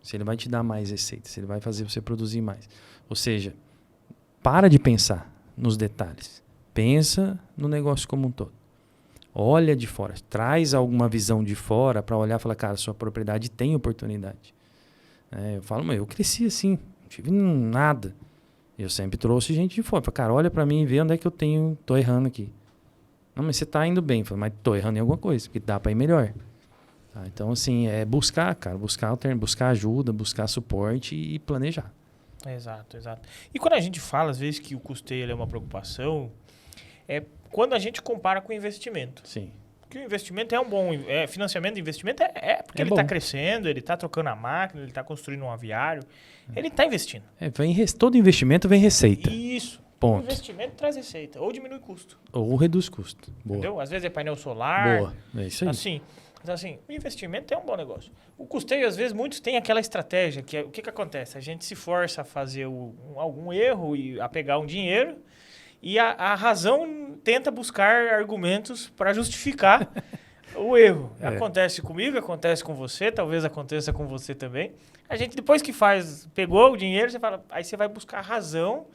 Se ele vai te dar mais receita, se ele vai fazer você produzir mais. Ou seja, para de pensar nos detalhes. Pensa no negócio como um todo. Olha de fora, traz alguma visão de fora para olhar e falar, cara, sua propriedade tem oportunidade. Eu falo, mas eu cresci assim, não tive nada. Eu sempre trouxe gente de fora. Falei, cara, olha para mim e vê onde é que tô errando aqui. Não, mas você tá indo bem. Falei, mas tô errando em alguma coisa, porque dá para ir melhor. Tá, então, assim, buscar, cara, buscar ajuda, buscar suporte e planejar. Exato. E quando a gente fala, às vezes, que o custeio é uma preocupação, é quando a gente compara com o investimento. Sim. Porque o investimento é um bom... financiamento de investimento porque ele bom. está crescendo, ele está trocando a máquina, ele está construindo um aviário, ele está investindo. Todo investimento vem receita. Isso. Ponto. O investimento traz receita, ou diminui custo. Ou reduz custo. Boa. Entendeu? Às vezes é painel solar. Boa, é isso aí. Então, assim, o investimento é um bom negócio. O custeio, às vezes, muitos têm aquela estratégia, que o que acontece? A gente se força a fazer algum erro e a pegar um dinheiro, e a razão tenta buscar argumentos para justificar o erro. Acontece comigo, acontece com você, talvez aconteça com você também. A gente, depois que pegou o dinheiro, aí você vai buscar razão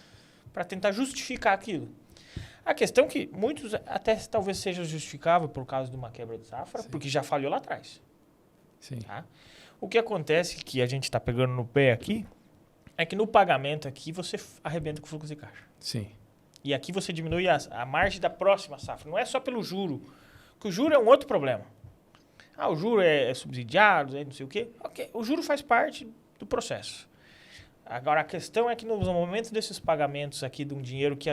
para tentar justificar aquilo. A questão é que muitos até talvez seja justificável por causa de uma quebra de safra, porque já falhou lá atrás. Sim. Tá? O que acontece, que a gente está pegando no pé aqui, é que no pagamento aqui você arrebenta com o fluxo de caixa. Sim. E aqui você diminui a margem da próxima safra. Não é só pelo juro, que o juro é um outro problema. O juro é subsidiado, não sei o quê. Okay. O juro faz parte do processo. Agora, a questão é que nos momentos desses pagamentos aqui de um dinheiro que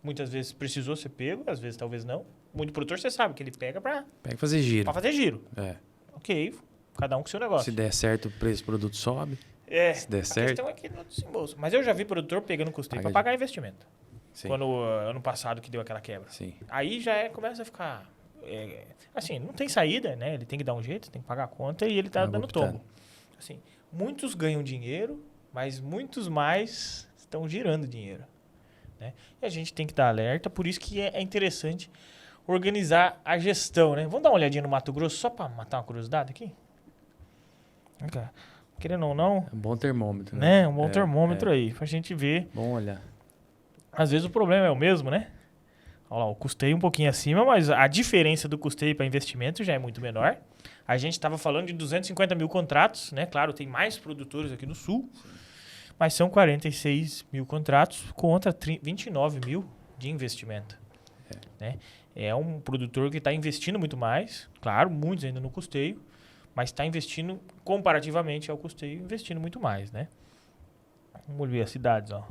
muitas vezes precisou ser pego, às vezes talvez não. Muito produtor, você sabe que ele pega para fazer giro. Para fazer giro. Ok, cada um com o seu negócio. Se der certo, o preço do produto sobe. Se der certo. A questão é que não desembolsa. Mas eu já vi produtor pegando custeio para pagar investimento. Sim. Quando ano passado que deu aquela quebra. Sim. Aí já começa a ficar... assim, não tem saída, né? Ele tem que dar um jeito, tem que pagar a conta e ele tá dando tombo. Assim, muitos ganham dinheiro, mas muitos mais estão girando dinheiro. Né? E a gente tem que dar alerta, por isso que é interessante organizar a gestão. Né? Vamos dar uma olhadinha no Mato Grosso, só para matar uma curiosidade aqui? Querendo ou não... É um bom termômetro. Né? Um bom termômetro aí, pra gente ver. Bom olhar. Às vezes o problema é o mesmo, né? Olha lá, o custeio um pouquinho acima, mas a diferença do custeio para investimento já é muito menor. A gente estava falando de 250 mil contratos, né? Claro, tem mais produtores aqui no Sul, mas são 46 mil contratos contra 29 mil de investimento. Né? É um produtor que está investindo muito mais, claro, muitos ainda no custeio, mas está investindo, comparativamente ao custeio, investindo muito mais, né? Vamos ver as cidades, ó.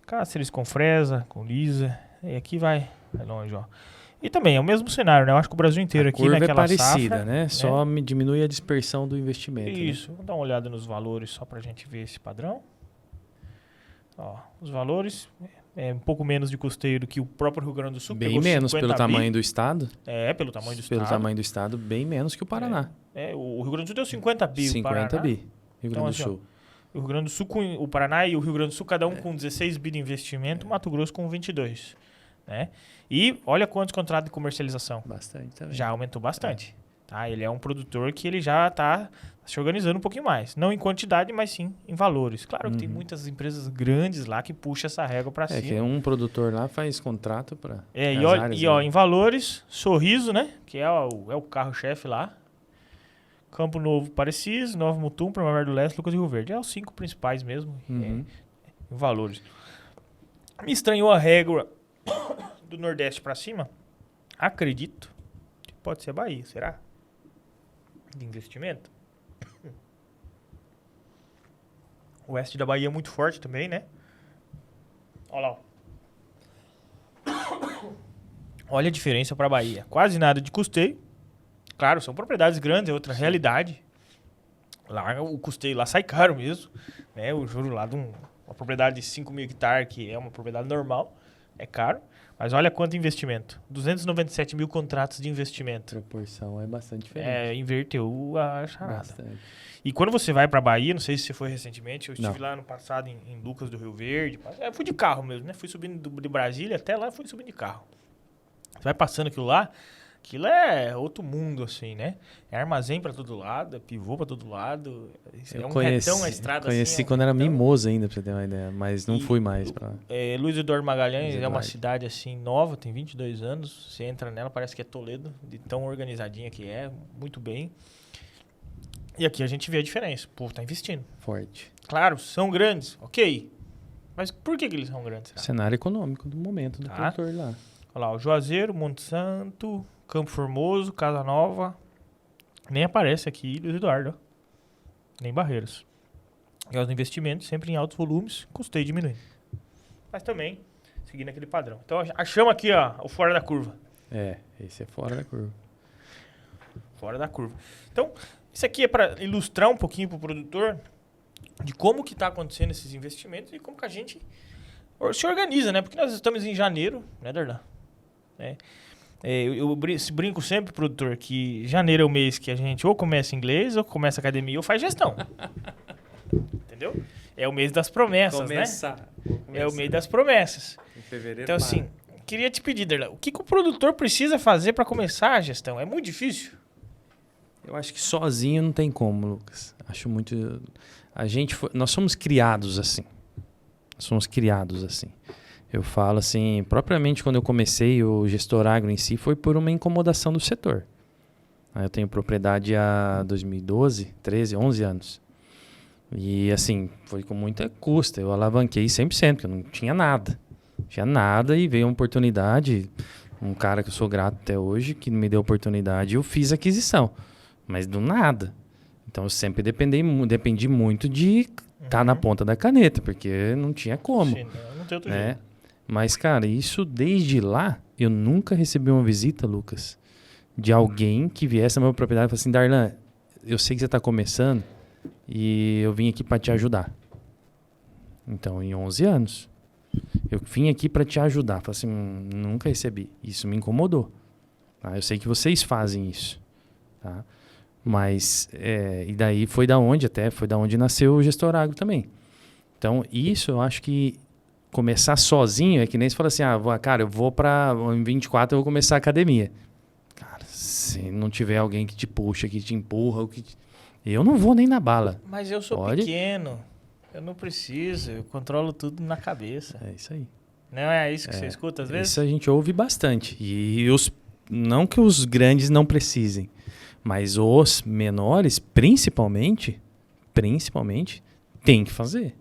Cáceres com Fresa, com Lisa, e aqui vai longe, ó. E também é o mesmo cenário, né? Eu acho que o Brasil inteiro aqui naquela é parecida, safra, né? Só diminui a dispersão do investimento. Isso. Né? Vamos dar uma olhada nos valores só pra gente ver esse padrão. Ó, os valores é um pouco menos de custeio do que o próprio Rio Grande do Sul. Bem menos pelo tamanho do estado. Pelo tamanho do estado. Pelo tamanho do estado, bem menos que o Paraná. O Rio Grande do Sul deu 50 bi. 50 bi. Rio Grande do Sul. O Rio Grande do Sul, o Paraná e o Rio Grande do Sul, cada um com 16 bi de investimento, Mato Grosso com 22. Né? E olha quantos contratos de comercialização. Bastante também. Já aumentou bastante. Tá? Ele é um produtor que ele já está se organizando um pouquinho mais. Não em quantidade, mas sim em valores. Claro que tem muitas empresas grandes lá que puxam essa régua para cima. Que um produtor lá faz contrato para em valores, Sorriso, né? Que é o carro-chefe lá. Campo Novo, Parecis, Nova Mutum, Primavera do Leste, Lucas e Rio Verde. É os 5 principais mesmo em valores. Me estranhou a régua do Nordeste para cima. Acredito que pode ser Bahia, será? De investimento. O oeste da Bahia é muito forte também, né? Olha lá. Olha a diferença para a Bahia. Quase nada de custeio. Claro, são propriedades grandes, é outra realidade. Lá o custeio lá sai caro mesmo. Né? O juro lá de uma propriedade de 5 mil hectares, que é uma propriedade normal, é caro. Mas olha quanto investimento. 297 mil contratos de investimento. A proporção é bastante diferente. Inverteu a charada. Bastante. E quando você vai pra Bahia, não sei se você foi recentemente, eu estive lá no passado em Lucas do Rio Verde. Eu fui de carro mesmo, né? Fui subindo de Brasília até lá, fui subindo de carro. Você vai passando aquilo lá, aquilo é outro mundo, assim, né? É armazém pra todo lado, é pivô pra todo lado. Retão a estrada conheci assim. Quando era Mimoso ainda, pra você ter uma ideia, mas não fui mais pra lá. Luiz Eduardo Magalhães é uma cidade assim nova, tem 22 anos. Você entra nela, parece que é Toledo, de tão organizadinha que é, muito bem. E aqui a gente vê a diferença. O povo tá investindo. Forte. Claro, são grandes, ok. Mas por que eles são grandes? Cenário econômico do momento do produtor lá. Olha lá, o Juazeiro, Monte Santo, Campo Formoso, Casa Nova. Nem aparece aqui Luiz Eduardo. Nem Barreiras. E os investimentos sempre em altos volumes, custeio diminuindo. Mas também seguindo aquele padrão. Então achamos aqui o fora da curva. Esse é fora da curva. Fora da curva. Então, isso aqui é para ilustrar um pouquinho para o produtor de como que está acontecendo esses investimentos e como que a gente se organiza, né? Porque nós estamos em janeiro, né, Darlan? Eu brinco sempre, produtor, que janeiro é o mês que a gente ou começa inglês, ou começa academia, ou faz gestão. Entendeu? É o mês das promessas, né? É o mês das promessas. Em fevereiro. Então, assim, queria te pedir, Darlan, o que o produtor precisa fazer para começar a gestão? É muito difícil? Eu acho que sozinho não tem como, Lucas. Acho muito... Nós somos criados assim. Eu falo assim, propriamente quando eu comecei o Gestor Agro em si, foi por uma incomodação do setor. Eu tenho propriedade há 2012, 13, 11 anos. E assim, foi com muita custa. Eu alavanquei 100%, porque eu não tinha nada. E veio uma oportunidade, um cara que eu sou grato até hoje, que me deu a oportunidade, e eu fiz a aquisição. Mas do nada. Então eu sempre dependi muito de estar na ponta da caneta, porque não tinha como. Sim, não tem outro jeito. Mas, cara, isso desde lá, eu nunca recebi uma visita, Lucas, de alguém que viesse na minha propriedade e falasse assim, Darlan, eu sei que você está começando e eu vim aqui para te ajudar. Então, em 11 anos, eu vim aqui para te ajudar. Falei assim, nunca recebi. Isso me incomodou. Tá? Eu sei que vocês fazem isso. Tá? Mas, e daí foi da onde nasceu o Gestor Agro também. Então, isso eu acho que começar sozinho é que nem você fala assim, cara, eu vou em 24 eu vou começar a academia. Cara, se não tiver alguém que te puxa, que te empurra, eu não vou nem na bala. Mas eu sou pequeno, eu não preciso, eu controlo tudo na cabeça. É isso aí. Não é isso que você escuta às vezes? Isso a gente ouve bastante. E não que os grandes não precisem, mas os menores, principalmente, tem que fazer.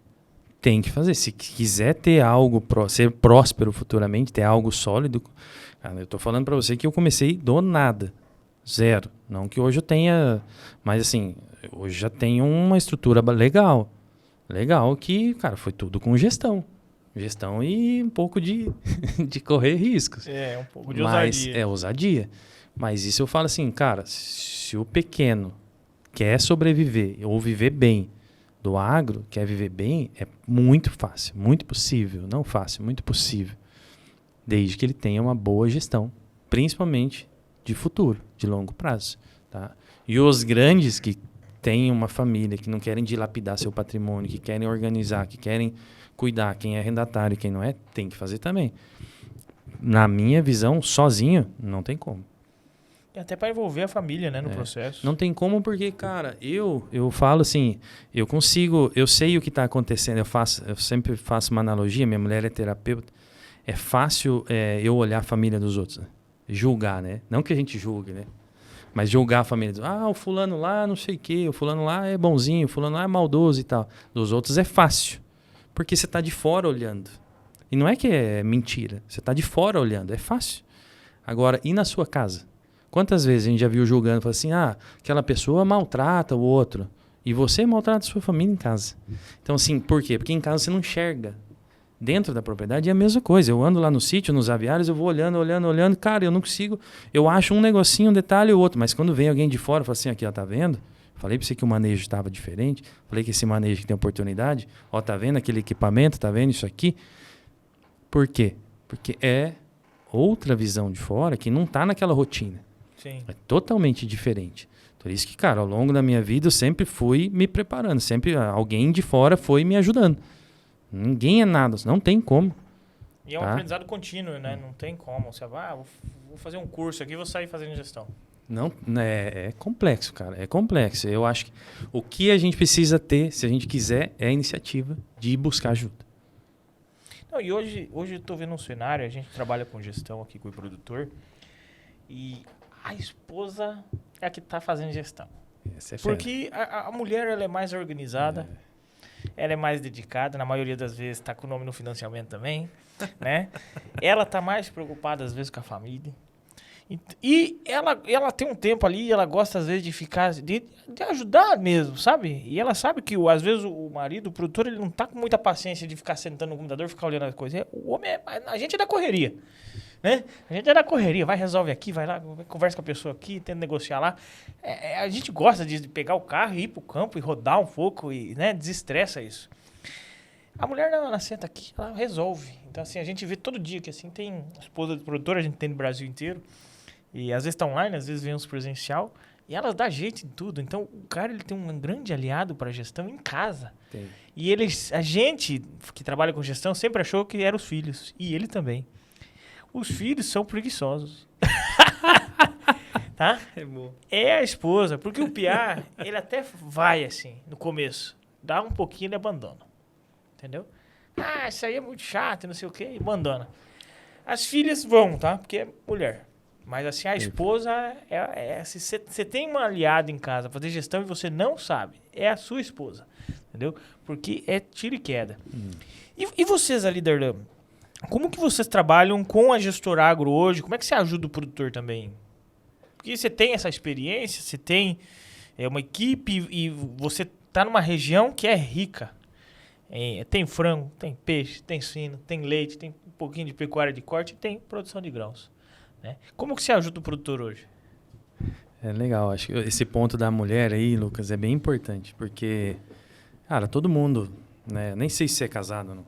Tem que fazer. Se quiser ter algo, ser próspero futuramente, ter algo sólido. Cara, eu tô falando para você que eu comecei do nada. Zero. Não que hoje eu tenha... Mas assim, hoje já tenho uma estrutura legal. Legal que, cara, foi tudo com gestão. Gestão e um pouco de correr riscos. Um pouco de ousadia. É ousadia. Mas isso eu falo assim, cara, se o pequeno quer sobreviver ou viver bem do agro, quer viver bem, é muito fácil, muito possível. Não fácil, muito possível. Desde que ele tenha uma boa gestão, principalmente de futuro, de longo prazo. Tá? E os grandes que têm uma família, que não querem dilapidar seu patrimônio, que querem organizar, que querem cuidar, quem é arrendatário e quem não é, tem que fazer também. Na minha visão, sozinho, não tem como. E até para envolver a família, né, no processo. Não tem como porque, cara, eu falo assim, eu sei o que está acontecendo, eu sempre faço uma analogia, minha mulher é terapeuta, é fácil eu olhar a família dos outros, né? Julgar, né? Não que a gente julgue, né? Mas julgar a família. O fulano lá não sei o quê, o fulano lá é bonzinho, o fulano lá é maldoso e tal. Dos outros é fácil, porque você está de fora olhando. E não é que é mentira, você está de fora olhando, é fácil. Agora, e na sua casa? Quantas vezes a gente já viu julgando, falando assim, aquela pessoa maltrata o outro. E você maltrata a sua família em casa. Então, assim, por quê? Porque em casa você não enxerga. Dentro da propriedade é a mesma coisa. Eu ando lá no sítio, nos aviários, eu vou olhando. Cara, eu não consigo... Eu acho um negocinho, um detalhe ou outro. Mas quando vem alguém de fora, fala assim, aqui, ó, tá vendo? Falei pra você que o manejo estava diferente. Falei que esse manejo que tem oportunidade. Ó, tá vendo aquele equipamento? Tá vendo isso aqui? Por quê? Porque é outra visão de fora que não tá naquela rotina. Sim. É totalmente diferente. Por isso que, cara, ao longo da minha vida eu sempre fui me preparando. Sempre alguém de fora foi me ajudando. Ninguém é nada, não tem como. E é um aprendizado contínuo, né? Não tem como. Você vai, vou fazer um curso aqui e vou sair fazendo gestão. Não, é complexo, cara. É complexo. Eu acho que o que a gente precisa ter, se a gente quiser, é a iniciativa de ir buscar ajuda. Não, e hoje eu estou vendo um cenário, a gente trabalha com gestão aqui com o produtor, e a esposa é a que está fazendo gestão. Essa é porque a mulher ela é mais organizada, ela é mais dedicada, na maioria das vezes está com o nome no financiamento também, né? Ela está mais preocupada às vezes com a família. E ela tem um tempo ali, ela gosta às vezes de ficar, de ajudar mesmo, sabe? E ela sabe que às vezes o marido, o produtor, ele não tá com muita paciência de ficar sentando no computador, ficar olhando as coisas. O homem, a gente é da correria, né? A gente é da correria, vai, resolve aqui, vai lá, conversa com a pessoa aqui, tenta negociar lá. A gente gosta de pegar o carro e ir pro campo e rodar um pouco e, né, desestressa isso. A mulher não, ela senta aqui, ela resolve. Então assim, a gente vê todo dia que assim tem esposa do produtor, a gente tem no Brasil inteiro. E às vezes tá online, às vezes vem uns presencial. E elas dão jeito em tudo. Então, o cara ele tem um grande aliado para gestão em casa. Tem. E a gente que trabalha com gestão sempre achou que eram os filhos. E ele também. Os filhos são preguiçosos. Tá? É a esposa. Porque o piá, ele até vai assim, no começo. Dá um pouquinho e abandona. Entendeu? Isso aí é muito chato, não sei o quê. E abandona. As filhas vão, tá? Porque é mulher. Mas assim, a esposa se você tem uma aliada em casa pra fazer gestão e você não sabe, é a sua esposa, entendeu? Porque é tiro e queda. E vocês ali, Darlan, como que vocês trabalham com a Gestora Agro hoje? Como é que você ajuda o produtor também? Porque você tem essa experiência, você tem uma equipe e você tá numa região que é rica. Tem frango, tem peixe, tem suíno, tem leite, tem um pouquinho de pecuária de corte e tem produção de grãos. Né? Como que você ajuda o produtor hoje? É legal, acho que esse ponto da mulher aí, Lucas, é bem importante, porque, cara, todo mundo, né? Nem sei se você é casado ou não.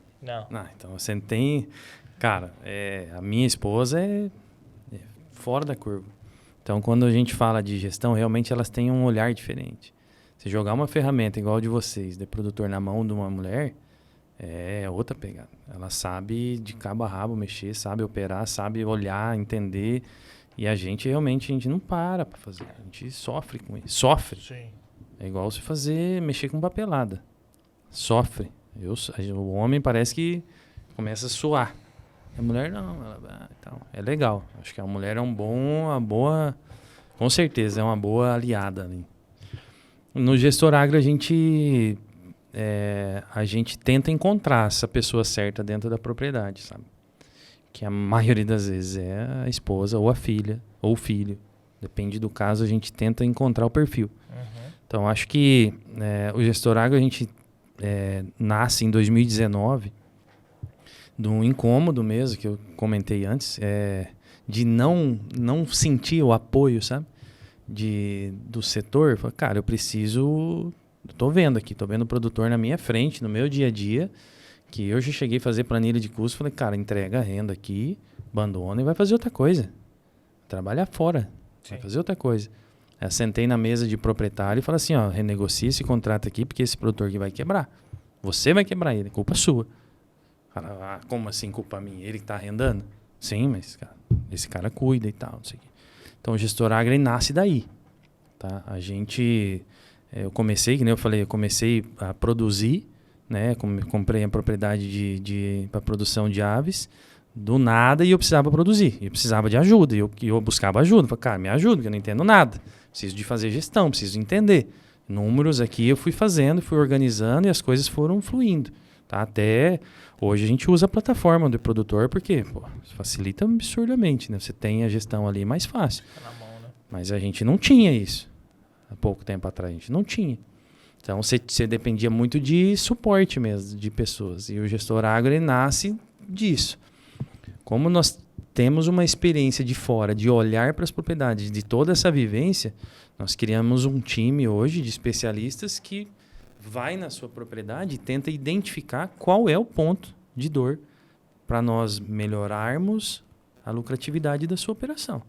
Não. Então você tem, cara, a minha esposa é fora da curva. Então quando a gente fala de gestão, realmente elas têm um olhar diferente. Se jogar uma ferramenta igual a de vocês, de produtor na mão de uma mulher, é outra pegada. Ela sabe de cabo a rabo mexer, sabe operar, sabe olhar, entender. E a gente realmente não para fazer. A gente sofre com isso. Sofre. Sim. É igual você mexer com papelada. Sofre. O homem parece que começa a suar. A mulher não. Então, é legal. Acho que a mulher é uma boa... Com certeza, é uma boa aliada ali. No Gestor Agro, a gente tenta encontrar essa pessoa certa dentro da propriedade, sabe? Que a maioria das vezes é a esposa ou a filha ou o filho. Depende do caso, a gente tenta encontrar o perfil. Uhum. Então, acho que o Gestor Agro, a gente nasce em 2019 de um incômodo mesmo, que eu comentei antes, de não sentir o apoio, sabe? Do setor. Falei, cara, eu preciso... Tô vendo o produtor na minha frente, no meu dia a dia, que eu já cheguei a fazer planilha de custo, falei, cara, entrega a renda aqui, abandona e vai fazer outra coisa. Trabalhar fora, vai fazer outra coisa. Eu sentei na mesa de proprietário e falei assim, ó, renegocia esse contrato aqui, porque esse produtor aqui vai quebrar. Você vai quebrar ele, culpa sua. Cara, como assim culpa minha? Ele que tá arrendando? Sim, mas cara, esse cara cuida e tal, não sei o quê. Então, o Gestor Agro ele nasce daí. Tá? Eu comecei, que nem eu falei, eu comecei a produzir, né? Comprei a propriedade para produção de aves, do nada, e eu precisava produzir. Eu precisava de ajuda, e eu buscava ajuda. Falei, cara, me ajuda, porque eu não entendo nada. Preciso de fazer gestão, preciso entender. Números aqui eu fui fazendo, fui organizando e as coisas foram fluindo. Tá? Até hoje a gente usa a plataforma do produtor porque facilita absurdamente. Né? Você tem a gestão ali mais fácil. Tá na mão, né? Mas a gente não tinha isso. Há pouco tempo atrás a gente não tinha. Então você dependia muito de suporte mesmo, de pessoas. E o Gestor Agro ele nasce disso. Como nós temos uma experiência de fora, de olhar para as propriedades, de toda essa vivência, nós criamos um time hoje de especialistas que vai na sua propriedade e tenta identificar qual é o ponto de dor para nós melhorarmos a lucratividade da sua operação.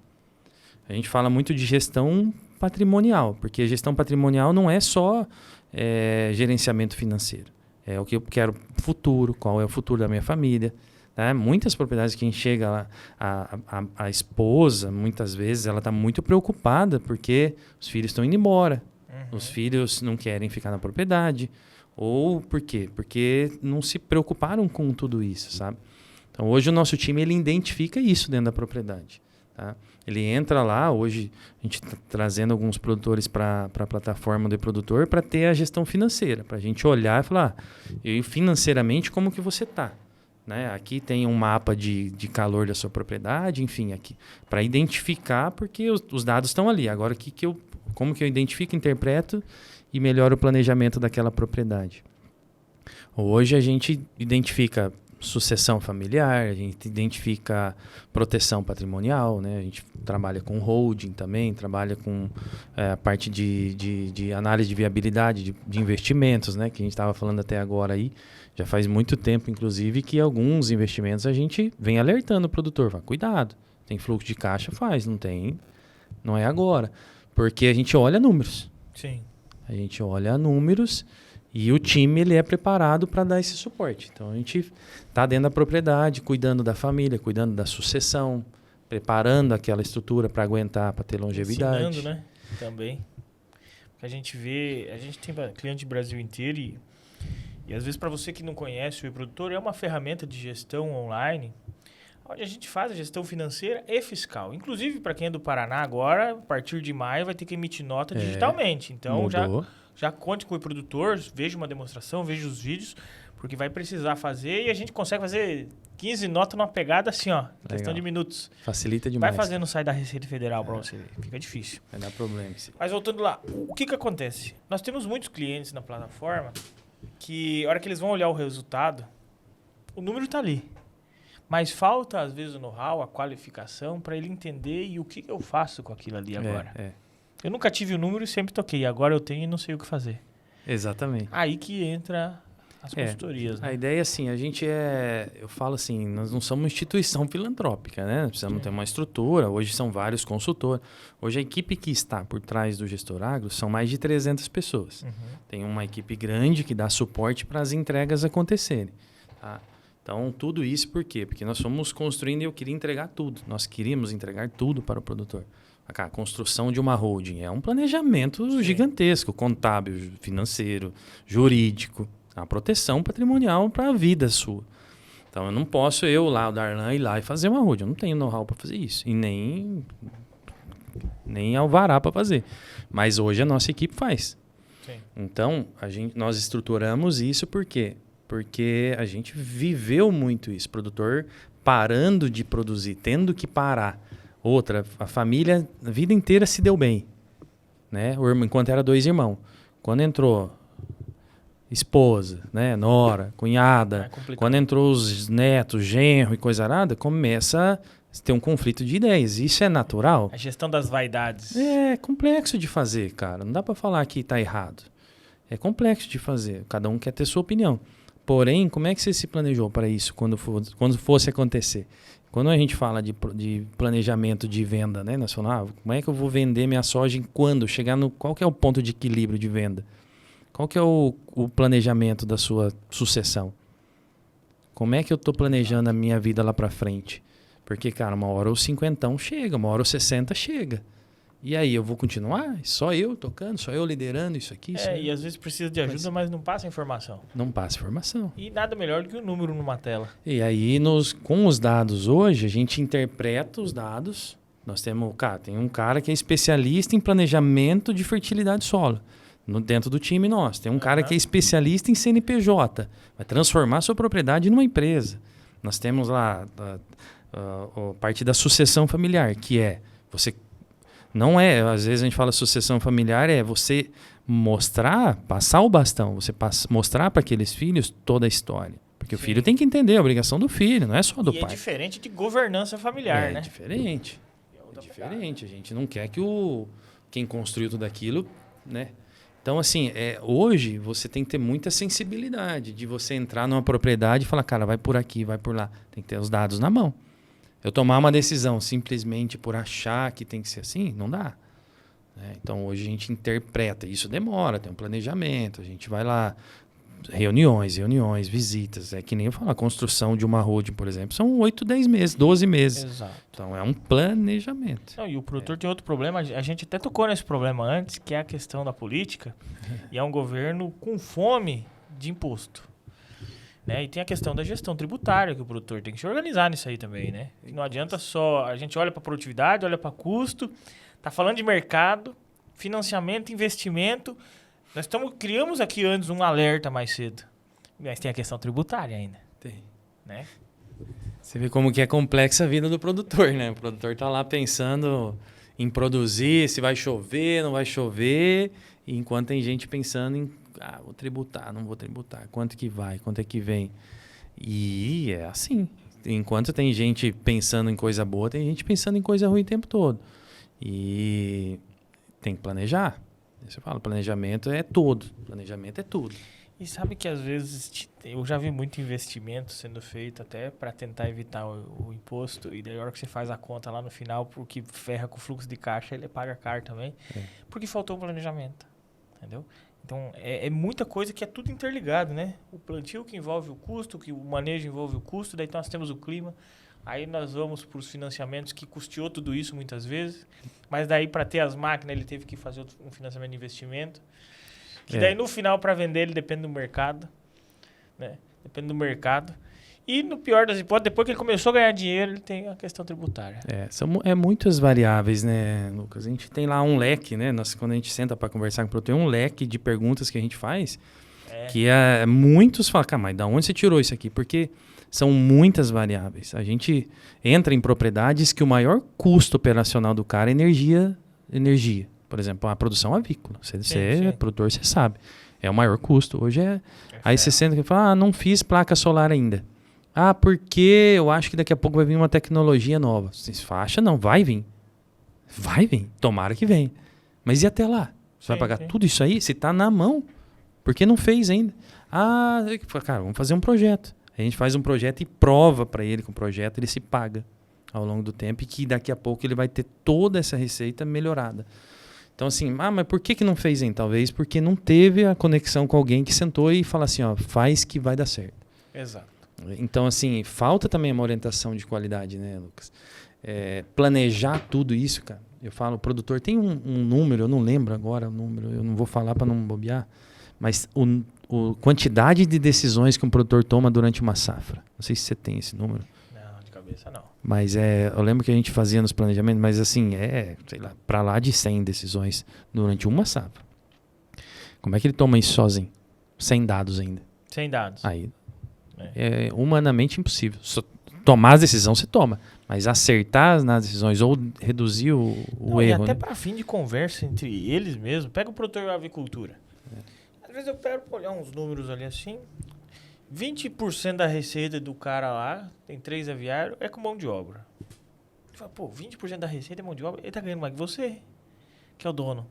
A gente fala muito de gestão patrimonial, porque a gestão patrimonial não é só gerenciamento financeiro. É o que eu quero futuro, qual é o futuro da minha família. Né? Muitas propriedades que a gente chega lá, a esposa, muitas vezes, ela está muito preocupada porque os filhos estão indo embora. Os filhos não querem ficar na propriedade. Ou por quê? Porque não se preocuparam com tudo isso, sabe? Então, hoje o nosso time ele identifica isso dentro da propriedade. Tá? Ele entra lá, hoje a gente está trazendo alguns produtores para a plataforma do produtor para ter a gestão financeira, para a gente olhar e falar, e financeiramente como que você está. Né? Aqui tem um mapa de calor da sua propriedade, enfim, aqui para identificar, porque os dados estão ali. Agora, como que eu identifico, interpreto e melhoro o planejamento daquela propriedade? Hoje a gente identifica sucessão familiar, a gente identifica proteção patrimonial, né? A gente trabalha com holding também, trabalha com a parte de análise de viabilidade de investimentos, né? Que a gente estava falando até agora aí. Já faz muito tempo, inclusive, que alguns investimentos a gente vem alertando o produtor. Fala, cuidado, tem fluxo de caixa, faz, não tem, não é agora. Porque a gente olha números. Sim. A gente olha números e o time ele é preparado para dar esse suporte. Então, a gente está dentro da propriedade, cuidando da família, cuidando da sucessão, preparando aquela estrutura para aguentar, para ter longevidade. Ensinando, né? Também. Porque a gente tem cliente do Brasil inteiro e às vezes para você que não conhece o e-produtor, é uma ferramenta de gestão online onde a gente faz a gestão financeira e fiscal. Inclusive, para quem é do Paraná agora, a partir de maio vai ter que emitir nota digitalmente. Então, já conte com o e-produtor, veja uma demonstração, veja os vídeos, porque vai precisar fazer e a gente consegue fazer 15 notas numa pegada assim, ó, questão de minutos. Facilita demais. Vai fazendo sair da Receita Federal para você ver. Fica difícil. Vai dar problema. Sim. Mas voltando lá, o que acontece? Nós temos muitos clientes na plataforma que, a hora que eles vão olhar o resultado, o número está ali. Mas falta, às vezes, o know-how, a qualificação, para ele entender e o que eu faço com aquilo ali agora. Eu nunca tive o número e sempre toquei. Agora eu tenho e não sei o que fazer. Exatamente. Aí que entra as consultorias. Né? A ideia é assim, eu falo assim, nós não somos uma instituição filantrópica, né? Nós precisamos ter uma estrutura, hoje são vários consultores. Hoje a equipe que está por trás do Gestor Agro são mais de 300 pessoas. Uhum. Tem uma equipe grande que dá suporte para as entregas acontecerem. Tá? Então, tudo isso por quê? Porque nós fomos construindo e eu queria entregar tudo. Nós queríamos entregar tudo para o produtor. A construção de uma holding é um planejamento gigantesco, contábil, financeiro, jurídico, a proteção patrimonial para a vida sua. Então, eu não posso o Darlan, ir lá e fazer uma holding. Eu não tenho know-how para fazer isso. E nem alvará para fazer. Mas hoje a nossa equipe faz. Sim. Então, nós estruturamos isso por quê? Porque a gente viveu muito isso. Produtor parando de produzir, tendo que parar. Outra, a família a vida inteira se deu bem. Né? Enquanto era 2 irmãos. Quando entrou esposa, né? Nora, cunhada, quando entrou os netos, genro e coisa arada, começa a ter um conflito de ideias. Isso é natural. A gestão das vaidades. É complexo de fazer, cara. Não dá para falar que está errado. É complexo de fazer. Cada um quer ter sua opinião. Porém, como é que você se planejou para isso quando fosse acontecer? Quando a gente fala de planejamento de venda, né, nacional, como é que eu vou vender minha soja quando? Qual que é o ponto de equilíbrio de venda? Qual que é o planejamento da sua sucessão? Como é que eu estou planejando a minha vida lá para frente? Porque, cara, uma hora o 50 chega, uma hora o 60 chega. E aí, eu vou continuar? Só eu tocando, só eu liderando isso aqui? E às vezes precisa de ajuda, mas não passa informação. Não passa informação. E nada melhor do que o número numa tela. E aí, com os dados hoje, a gente interpreta os dados. Nós temos, cara, tem um cara que é especialista em planejamento de fertilidade solo. Dentro do time nosso. Tem um cara que é especialista em CNPJ. Vai transformar sua propriedade numa empresa. Nós temos lá a parte da sucessão familiar, que é você... Não é, às vezes a gente fala sucessão familiar, é você mostrar, passar o bastão, você mostrar para aqueles filhos toda a história. Porque o filho tem que entender a obrigação do filho, não é só do pai. É diferente de governança familiar, né? É diferente. É diferente. A gente não quer que quem construiu tudo aquilo, né? Então, assim, hoje você tem que ter muita sensibilidade de você entrar numa propriedade e falar, cara, vai por aqui, vai por lá. Tem que ter os dados na mão. Eu tomar uma decisão simplesmente por achar que tem que ser assim, não dá. Então, hoje a gente interpreta. Isso demora, tem um planejamento. A gente vai lá, reuniões, visitas. É que nem eu falo, a construção de uma holding, por exemplo, são 8, 10 meses, 12 meses. Exato. Então, é um planejamento. Não, e o produtor tem outro problema. A gente até tocou nesse problema antes, que é a questão da política. E é um governo com fome de imposto. Né? E tem a questão da gestão tributária, que o produtor tem que se organizar nisso aí também, né? Não adianta só... A gente olha para produtividade, olha para custo, tá falando de mercado, financiamento, investimento. Nós criamos aqui antes um alerta mais cedo. Mas tem a questão tributária ainda. Tem. Né? Você vê como que é complexa a vida do produtor, né? O produtor tá lá pensando em produzir, se vai chover, não vai chover, enquanto tem gente pensando em vou tributar, não vou tributar, quanto que vai, quanto é que vem. E é assim. Enquanto tem gente pensando em coisa boa, tem gente pensando em coisa ruim o tempo todo. E tem que planejar. Você fala, planejamento é tudo. Planejamento é tudo. E sabe que às vezes eu já vi muito investimento sendo feito até para tentar evitar o imposto, e daí a hora que você faz a conta lá no final, porque ferra com o fluxo de caixa, ele paga caro também, porque faltou o planejamento, entendeu? Então é muita coisa que é tudo interligado, né? O plantio que envolve o custo, que o manejo envolve o custo, daí nós temos o clima, aí nós vamos para os financiamentos que custeou tudo isso muitas vezes, mas daí para ter as máquinas ele teve que fazer um financiamento de investimento. Que daí no final, para vender, ele depende do mercado. Né? Depende do mercado. E no pior das hipóteses, depois que ele começou a ganhar dinheiro, ele tem a questão tributária. São muitas variáveis, né, Lucas? A gente tem lá um leque, né? Quando a gente senta para conversar com o produtor, tem um leque de perguntas que a gente faz, que muitos falam, cara, mas da onde você tirou isso aqui? Porque são muitas variáveis. A gente entra em propriedades que o maior custo operacional do cara é energia. Por exemplo, a produção avícola. Você é produtor, você sabe. É o maior custo. Hoje aí você senta e fala, não fiz placa solar ainda. Porque eu acho que daqui a pouco vai vir uma tecnologia nova. Você acha? Não, vai vir. Vai vir. Tomara que venha. Mas e até lá? Você vai pagar tudo isso aí? Se está na mão. Por que não fez ainda? Cara, vamos fazer um projeto. A gente faz um projeto e prova para ele que o projeto ele se paga ao longo do tempo e que daqui a pouco ele vai ter toda essa receita melhorada. Então, assim, mas por que não fez ainda? Talvez porque não teve a conexão com alguém que sentou e falou assim, faz que vai dar certo. Exato. Então, assim, falta também uma orientação de qualidade, né, Lucas? Planejar tudo isso, cara. Eu falo, o produtor tem um número, eu não lembro agora o número, eu não vou falar para não bobear, mas a quantidade de decisões que um produtor toma durante uma safra. Não sei se você tem esse número. Não, de cabeça não. Mas eu lembro que a gente fazia nos planejamentos, mas assim, sei lá, para lá de 100 decisões durante uma safra. Como é que ele toma isso sozinho? Sem dados ainda. Sem dados. Aí é humanamente impossível. Tomar as decisões você toma, mas acertar nas decisões ou reduzir o erro. E até para fim de conversa entre eles mesmos, pega o produtor de avicultura. Às vezes eu quero olhar uns números ali assim, 20% da receita do cara lá, tem 3 aviários, é com mão de obra. Ele fala, 20% da receita é mão de obra, ele tá ganhando mais que você, que é o dono.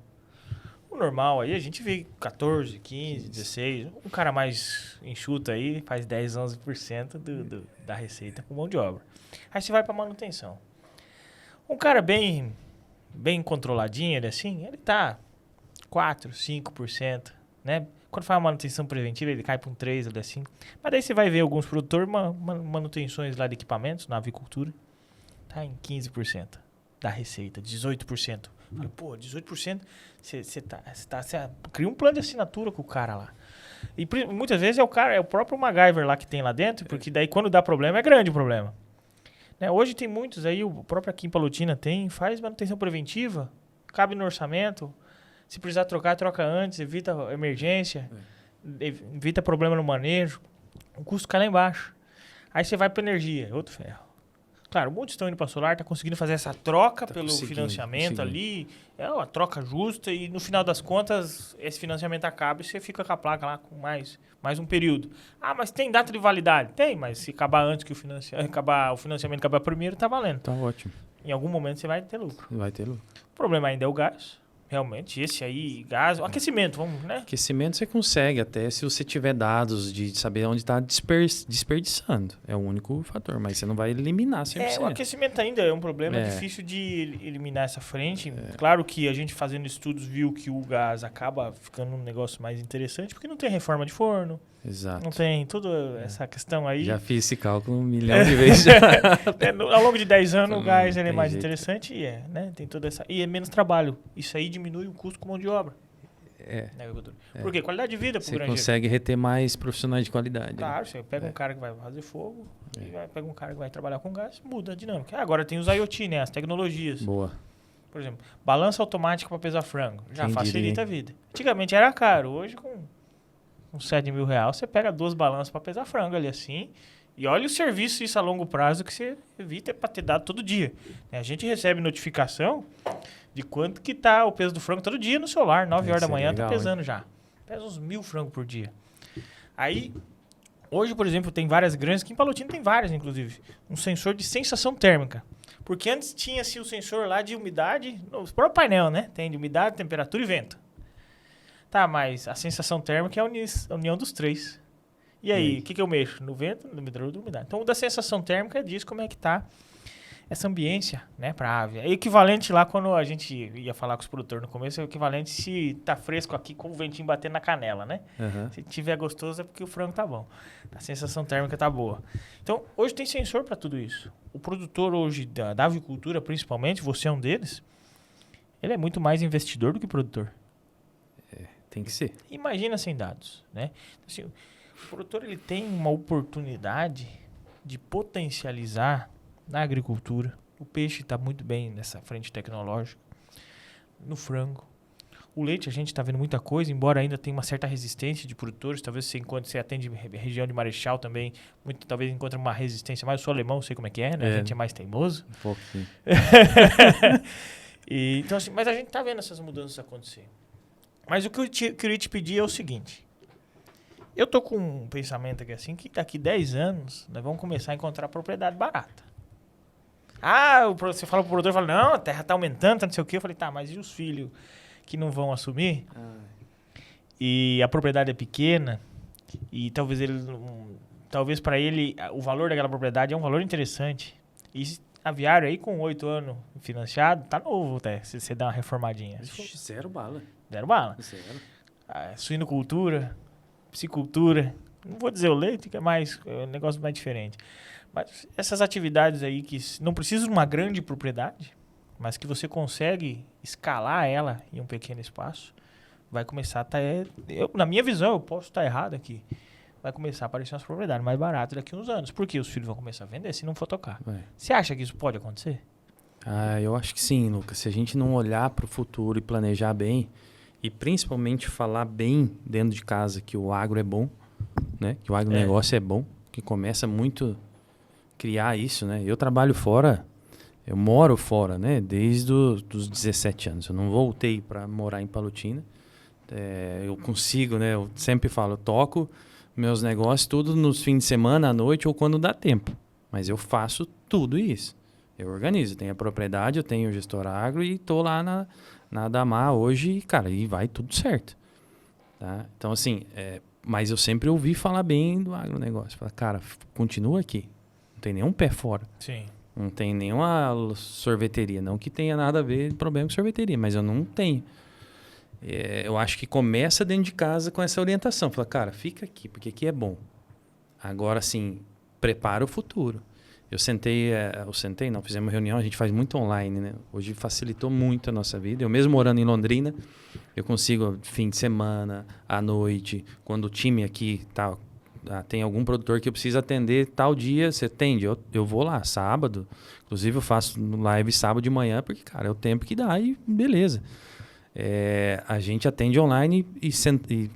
O normal aí, a gente vê 14, 15, 16, um cara mais enxuto aí faz 10, 11% da receita com mão de obra. Aí você vai pra manutenção. Um cara bem controladinho, ele assim, ele tá 4, 5%, né? Quando faz a manutenção preventiva, ele cai para um 3, ele assim. Mas daí você vai ver alguns produtores, manutenções lá de equipamentos na avicultura. tá em 15% da receita, 18%. Falei, pô, 18%, você cria um plano de assinatura com o cara lá. E muitas vezes é o próprio MacGyver lá que tem lá dentro, porque daí quando dá problema, é grande o problema. Né? Hoje tem muitos aí, o próprio aqui em Palotina faz manutenção preventiva, cabe no orçamento, se precisar trocar, troca antes, evita emergência, evita problema no manejo, o custo cai lá embaixo. Aí você vai para energia, outro ferro. Claro, muitos estão indo para solar, tá conseguindo fazer essa troca pelo financiamento ali, é uma troca justa e no final das contas esse financiamento acaba e você fica com a placa lá com mais um período. Ah, mas tem data de validade? Tem, mas se acabar antes que o financiamento acabar primeiro, tá valendo. Tá ótimo. Em algum momento você vai ter lucro. Vai ter lucro. O problema ainda é o gás. Realmente, esse aí, gás, o aquecimento, vamos, né? Aquecimento você consegue até se você tiver dados de saber onde está desperdiçando. É o único fator, mas você não vai eliminar 100%. O aquecimento ainda é um problema difícil de eliminar essa frente. Claro que a gente fazendo estudos viu que o gás acaba ficando um negócio mais interessante, porque não tem reforma de forno. Exato. Não tem toda essa questão aí. Já fiz esse cálculo 1 milhão de vezes. Ao longo de 10 anos, o gás ele é mais interessante né? Tem toda essa... E é menos trabalho. Isso aí diminui o custo com mão de obra. Na agricultura. Por quê? Qualidade de vida pro Você granjeiro. consegue reter mais profissionais de qualidade. Claro, você pega um cara que vai fazer fogo, e pega um cara que vai trabalhar com gás, muda a dinâmica. Agora tem os IoT, né? As tecnologias. Boa. Por exemplo, balança automática para pesar frango. Já Quem facilita diria? a vida. Antigamente era caro. Hoje, com uns 7 mil reais, você pega 2 balanças para pesar frango ali assim. E olha o serviço isso a longo prazo que você evita para ter dado todo dia. A gente recebe notificação de quanto que tá o peso do frango todo dia no celular. 9 horas da manhã legal, tá pesando já. Pesa uns 1.000 frangos por dia. Aí, hoje, por exemplo, tem várias granjas, aqui em Palotina tem várias, inclusive. Um sensor de sensação térmica. Porque antes tinha-se o sensor lá de umidade, no próprio painel, né? Tem de umidade, temperatura e vento. Tá, mas a sensação térmica é a união dos três. E aí, o que eu mexo? No vento, no medidor de umidade. Então, o da sensação térmica diz como é que tá essa ambiência, né, para ave. É equivalente lá quando a gente ia falar com os produtores no começo, é o equivalente se tá fresco aqui com o ventinho batendo na canela, né? Uhum. Se tiver gostoso é porque o frango tá bom. A sensação térmica tá boa. Então, hoje tem sensor para tudo isso. O produtor hoje da avicultura, principalmente, você é um deles, ele é muito mais investidor do que produtor. Tem que ser. Imagina sem dados, né? Assim, o produtor ele tem uma oportunidade de potencializar na agricultura. O peixe está muito bem nessa frente tecnológica. No frango. O leite, a gente está vendo muita coisa, embora ainda tenha uma certa resistência de produtores. Talvez você atende região de Marechal também, talvez encontre uma resistência mais. Eu sou alemão, sei como é que é, né? A gente é mais teimoso. Um pouco, sim. Então, assim, mas a gente está vendo essas mudanças acontecer. Mas o que eu queria te pedir é o seguinte. Eu tô com um pensamento aqui assim, que daqui 10 anos nós vamos começar a encontrar propriedade barata. Você fala pro produtor, fala, não, a terra tá aumentando, tá não sei o quê. Eu falei, tá, mas e os filhos que não vão assumir? E a propriedade é pequena, e talvez para ele o valor daquela propriedade é um valor interessante. E aviário aí com 8 anos financiado, tá novo até, se você dá uma reformadinha. Zero bala. Zero bala. Zero. Suinocultura, piscicultura, não vou dizer o leite, que é um negócio mais diferente. Mas essas atividades aí que não precisam de uma grande propriedade, mas que você consegue escalar ela em um pequeno espaço, vai começar a estar... na minha visão, eu posso estar errado aqui, vai começar a aparecer umas propriedades mais baratas daqui a uns anos. Porque os filhos vão começar a vender se não for tocar. Você acha que isso pode acontecer? Eu acho que sim, Lucas. Se a gente não olhar para o futuro e planejar bem, e principalmente falar bem dentro de casa que o agro é bom, né? Que o agronegócio é bom, que começa muito criar isso, né? Eu trabalho fora, eu moro fora, né? Desde os 17 anos. Eu não voltei para morar em Palotina. Eu consigo, né? Eu sempre falo, eu toco meus negócios tudo nos fins de semana, à noite ou quando dá tempo. Mas eu faço tudo isso. Eu organizo, tenho a propriedade, eu tenho o gestor agro e tô lá na Damar hoje, cara, e vai tudo certo. Tá? Então, assim, mas eu sempre ouvi falar bem do agronegócio. Fala, cara, continua aqui. Não tem nenhum pé fora. Sim. Não tem nenhuma sorveteria. Não que tenha nada a ver com problema com sorveteria, mas eu não tenho. Eu acho que começa dentro de casa com essa orientação. Fala, cara, fica aqui, porque aqui é bom. Agora, assim, prepara o futuro. Fizemos uma reunião, a gente faz muito online, né? Hoje facilitou muito a nossa vida. Eu mesmo morando em Londrina, eu consigo fim de semana, à noite, quando o time aqui tem algum produtor que eu preciso atender tal dia, você atende? Eu vou lá, sábado. Inclusive eu faço live sábado de manhã, porque, cara, é o tempo que dá e beleza. A gente atende online e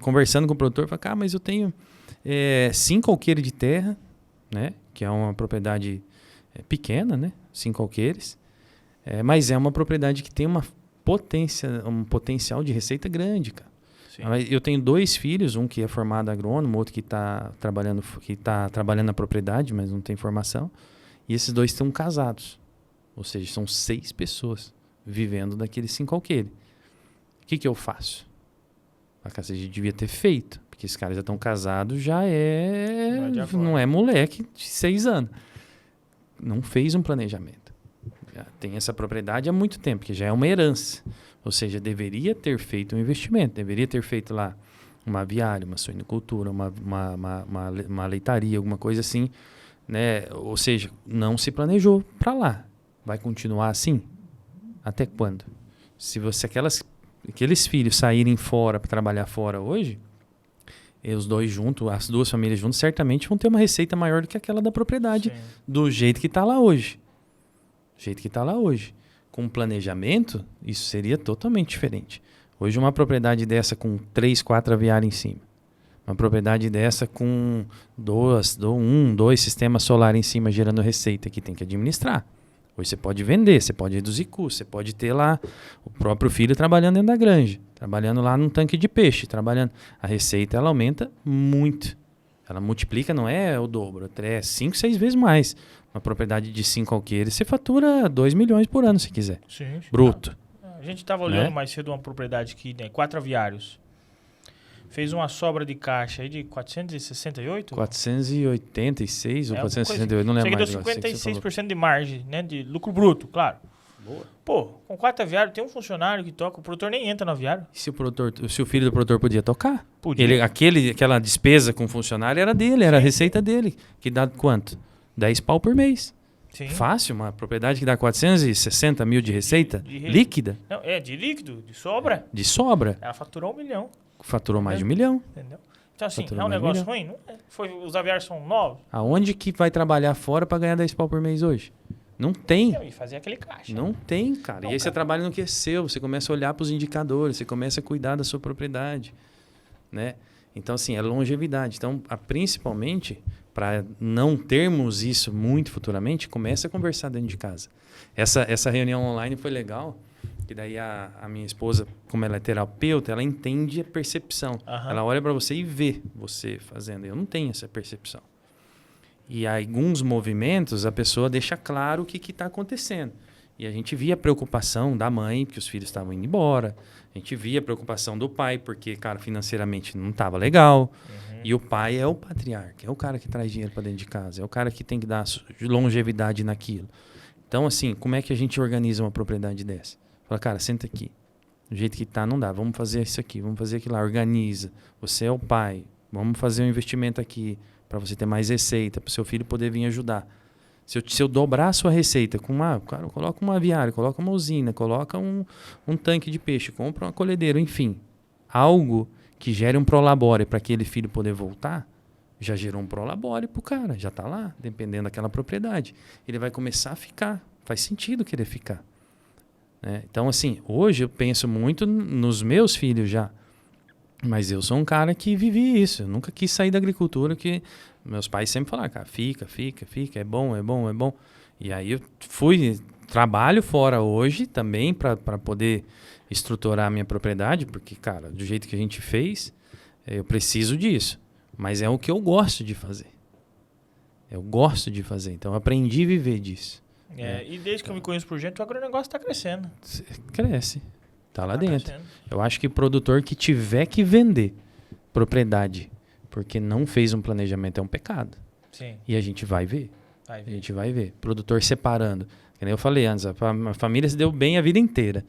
conversando com o produtor, fala, cara, mas eu tenho 5 alqueires de terra, né? Que é uma propriedade pequena, né? 5 alqueires. Mas é uma propriedade que tem um potencial de receita grande, cara. Sim. Eu tenho 2 filhos, um que é formado agrônomo, outro que está trabalhando na propriedade, mas não tem formação. E esses 2 estão casados. Ou seja, são 6 pessoas vivendo daqueles 5 alqueires. O que eu faço? A casa devia ter feito, porque esses caras já estão casados, não é moleque de 6 anos. Não fez um planejamento. Já tem essa propriedade há muito tempo, que já é uma herança. Ou seja, deveria ter feito um investimento, deveria ter feito lá uma aviária, uma suinocultura, uma leitaria, alguma coisa assim, né? Ou seja, não se planejou para lá. Vai continuar assim? Até quando? Se aqueles filhos saírem fora para trabalhar fora hoje, os 2 juntos, as 2 famílias juntas, certamente vão ter uma receita maior do que aquela da propriedade. Sim. Do jeito que está lá hoje. Com planejamento, isso seria totalmente diferente. Hoje uma propriedade dessa com 3, 4 aviários em cima, uma propriedade dessa com 2 sistemas solares em cima gerando receita que tem que administrar. Hoje você pode vender, você pode reduzir custos, você pode ter lá o próprio filho trabalhando dentro da granja, trabalhando lá num tanque de peixe, a receita ela aumenta muito. Ela multiplica, não é o dobro, é 5, 6 vezes mais. Uma propriedade de 5 alqueires, você fatura 2 milhões por ano, se quiser. Sim. Bruto. A gente estava olhando mais cedo uma propriedade aqui, né, 4 aviários. Fez uma sobra de caixa aí de 468? 486 ou 468, não lembro mais. Chega deu 56% de margem, né, de lucro bruto, claro. Boa. Pô, com 4 aviários, tem um funcionário que toca, o produtor nem entra no aviário. E se o filho do produtor podia tocar? Podia. Aquela despesa com o funcionário era dele, era a receita dele. Que dá quanto? 10 pau por mês. Sim. Fácil, uma propriedade que dá 460 mil de receita líquida. Não, de líquido, de sobra. De sobra. Ela faturou 1 milhão. Faturou mais de 1 milhão. Entendeu? Então, assim, é um negócio ruim? Não é. Os aviários são novos. Aonde que vai trabalhar fora para ganhar 10 pau por mês hoje? Não tem. E fazer aquele caixa. Não tem, cara. Não, e aí você trabalha no que é seu, você começa a olhar para os indicadores, você começa a cuidar da sua propriedade, né? Então, assim, é longevidade. Então, principalmente, para não termos isso muito futuramente, começa a conversar dentro de casa. Essa reunião online foi legal, que daí a minha esposa, como ela é terapeuta, ela entende a percepção. Uhum. Ela olha para você e vê você fazendo. Eu não tenho essa percepção. E alguns movimentos, a pessoa deixa claro o que está acontecendo. E a gente via a preocupação da mãe, porque os filhos estavam indo embora. A gente via a preocupação do pai, porque, cara, financeiramente não estava legal. Uhum. E o pai é o patriarca, é o cara que traz dinheiro para dentro de casa, é o cara que tem que dar longevidade naquilo. Então, assim, como é que a gente organiza uma propriedade dessa? Fala, cara, senta aqui. Do jeito que tá, não dá. Vamos fazer isso aqui, vamos fazer aquilo lá. Organiza. Você é o pai. Vamos fazer um investimento aqui para você ter mais receita, para o seu filho poder vir ajudar. Se eu dobrar a sua receita com cara, coloca uma aviária, coloca uma usina, coloca um tanque de peixe, compra uma colhedeira, enfim. Algo que gere um prolabore para aquele filho poder voltar, já gerou um prolabore pro cara, já está lá, dependendo daquela propriedade. Ele vai começar a ficar. Faz sentido querer ficar. Né? Então, assim, hoje eu penso muito nos meus filhos já. Mas eu sou um cara que vivi isso. Eu nunca quis sair da agricultura, que meus pais sempre falaram, cara, fica, é bom. E aí eu trabalho fora hoje também para poder estruturar a minha propriedade, porque, cara, do jeito que a gente fez, eu preciso disso. Mas é o que eu gosto de fazer. Então eu aprendi a viver disso. E desde que eu me conheço por gente, o agronegócio está crescendo. Cresce. Tá lá dentro. Crescendo. Eu acho que produtor que tiver que vender propriedade porque não fez um planejamento é um pecado. Sim. E a gente vai ver. A gente vai ver. Produtor separando. Como eu falei antes, a família se deu bem a vida inteira.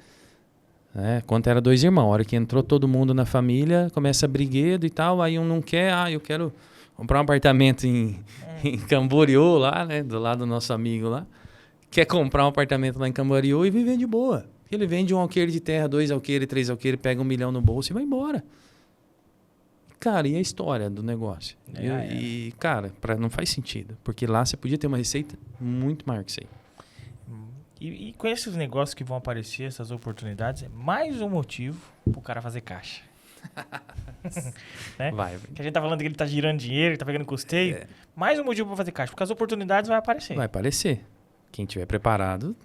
Quando era 2 irmãos. A hora que entrou todo mundo na família, começa briguedo e tal, aí um não quer, eu quero comprar um apartamento em Camboriú, lá, né? Do lado do nosso amigo lá. Quer comprar um apartamento lá em Camboriú e viver de boa. Ele vende 1 alqueire de terra, 2 alqueires, 3 alqueires, pega 1 milhão no bolso e vai embora. Cara, e a história do negócio? E, cara, não faz sentido. Porque lá você podia ter uma receita muito maior que isso aí. E com esses negócios que vão aparecer, essas oportunidades, é mais um motivo pro cara fazer caixa. Né? Vai. Que a gente tá falando que ele tá girando dinheiro, ele tá pegando custeio. Mais um motivo pra fazer caixa, porque as oportunidades vão aparecer. Vai aparecer. Quem tiver preparado...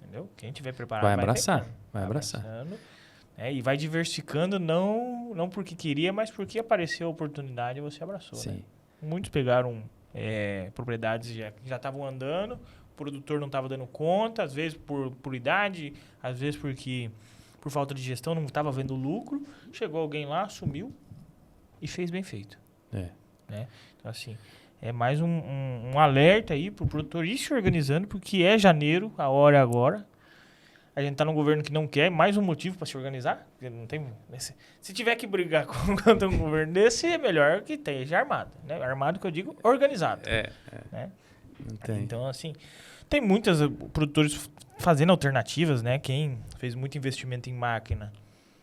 Entendeu? Quem tiver preparado vai abraçar. Vai abraçar. E vai diversificando, não porque queria, mas porque apareceu a oportunidade e você abraçou. Sim. Né? Muitos pegaram propriedades que já estavam andando, o produtor não estava dando conta, às vezes por idade, às vezes porque por falta de gestão não estava vendo lucro. Chegou alguém lá, assumiu e fez bem feito. Né? Então, assim, é mais um alerta aí para o produtor ir se organizando, porque é janeiro, a hora é agora. A gente tá num governo que não quer, mais um motivo para se organizar. Não tem, se tiver que brigar contra um governo desse, é melhor que esteja armado. Né? Armado que eu digo, organizado. Né? Não tem. Então, assim, tem muitos produtores fazendo alternativas, né? Quem fez muito investimento em máquina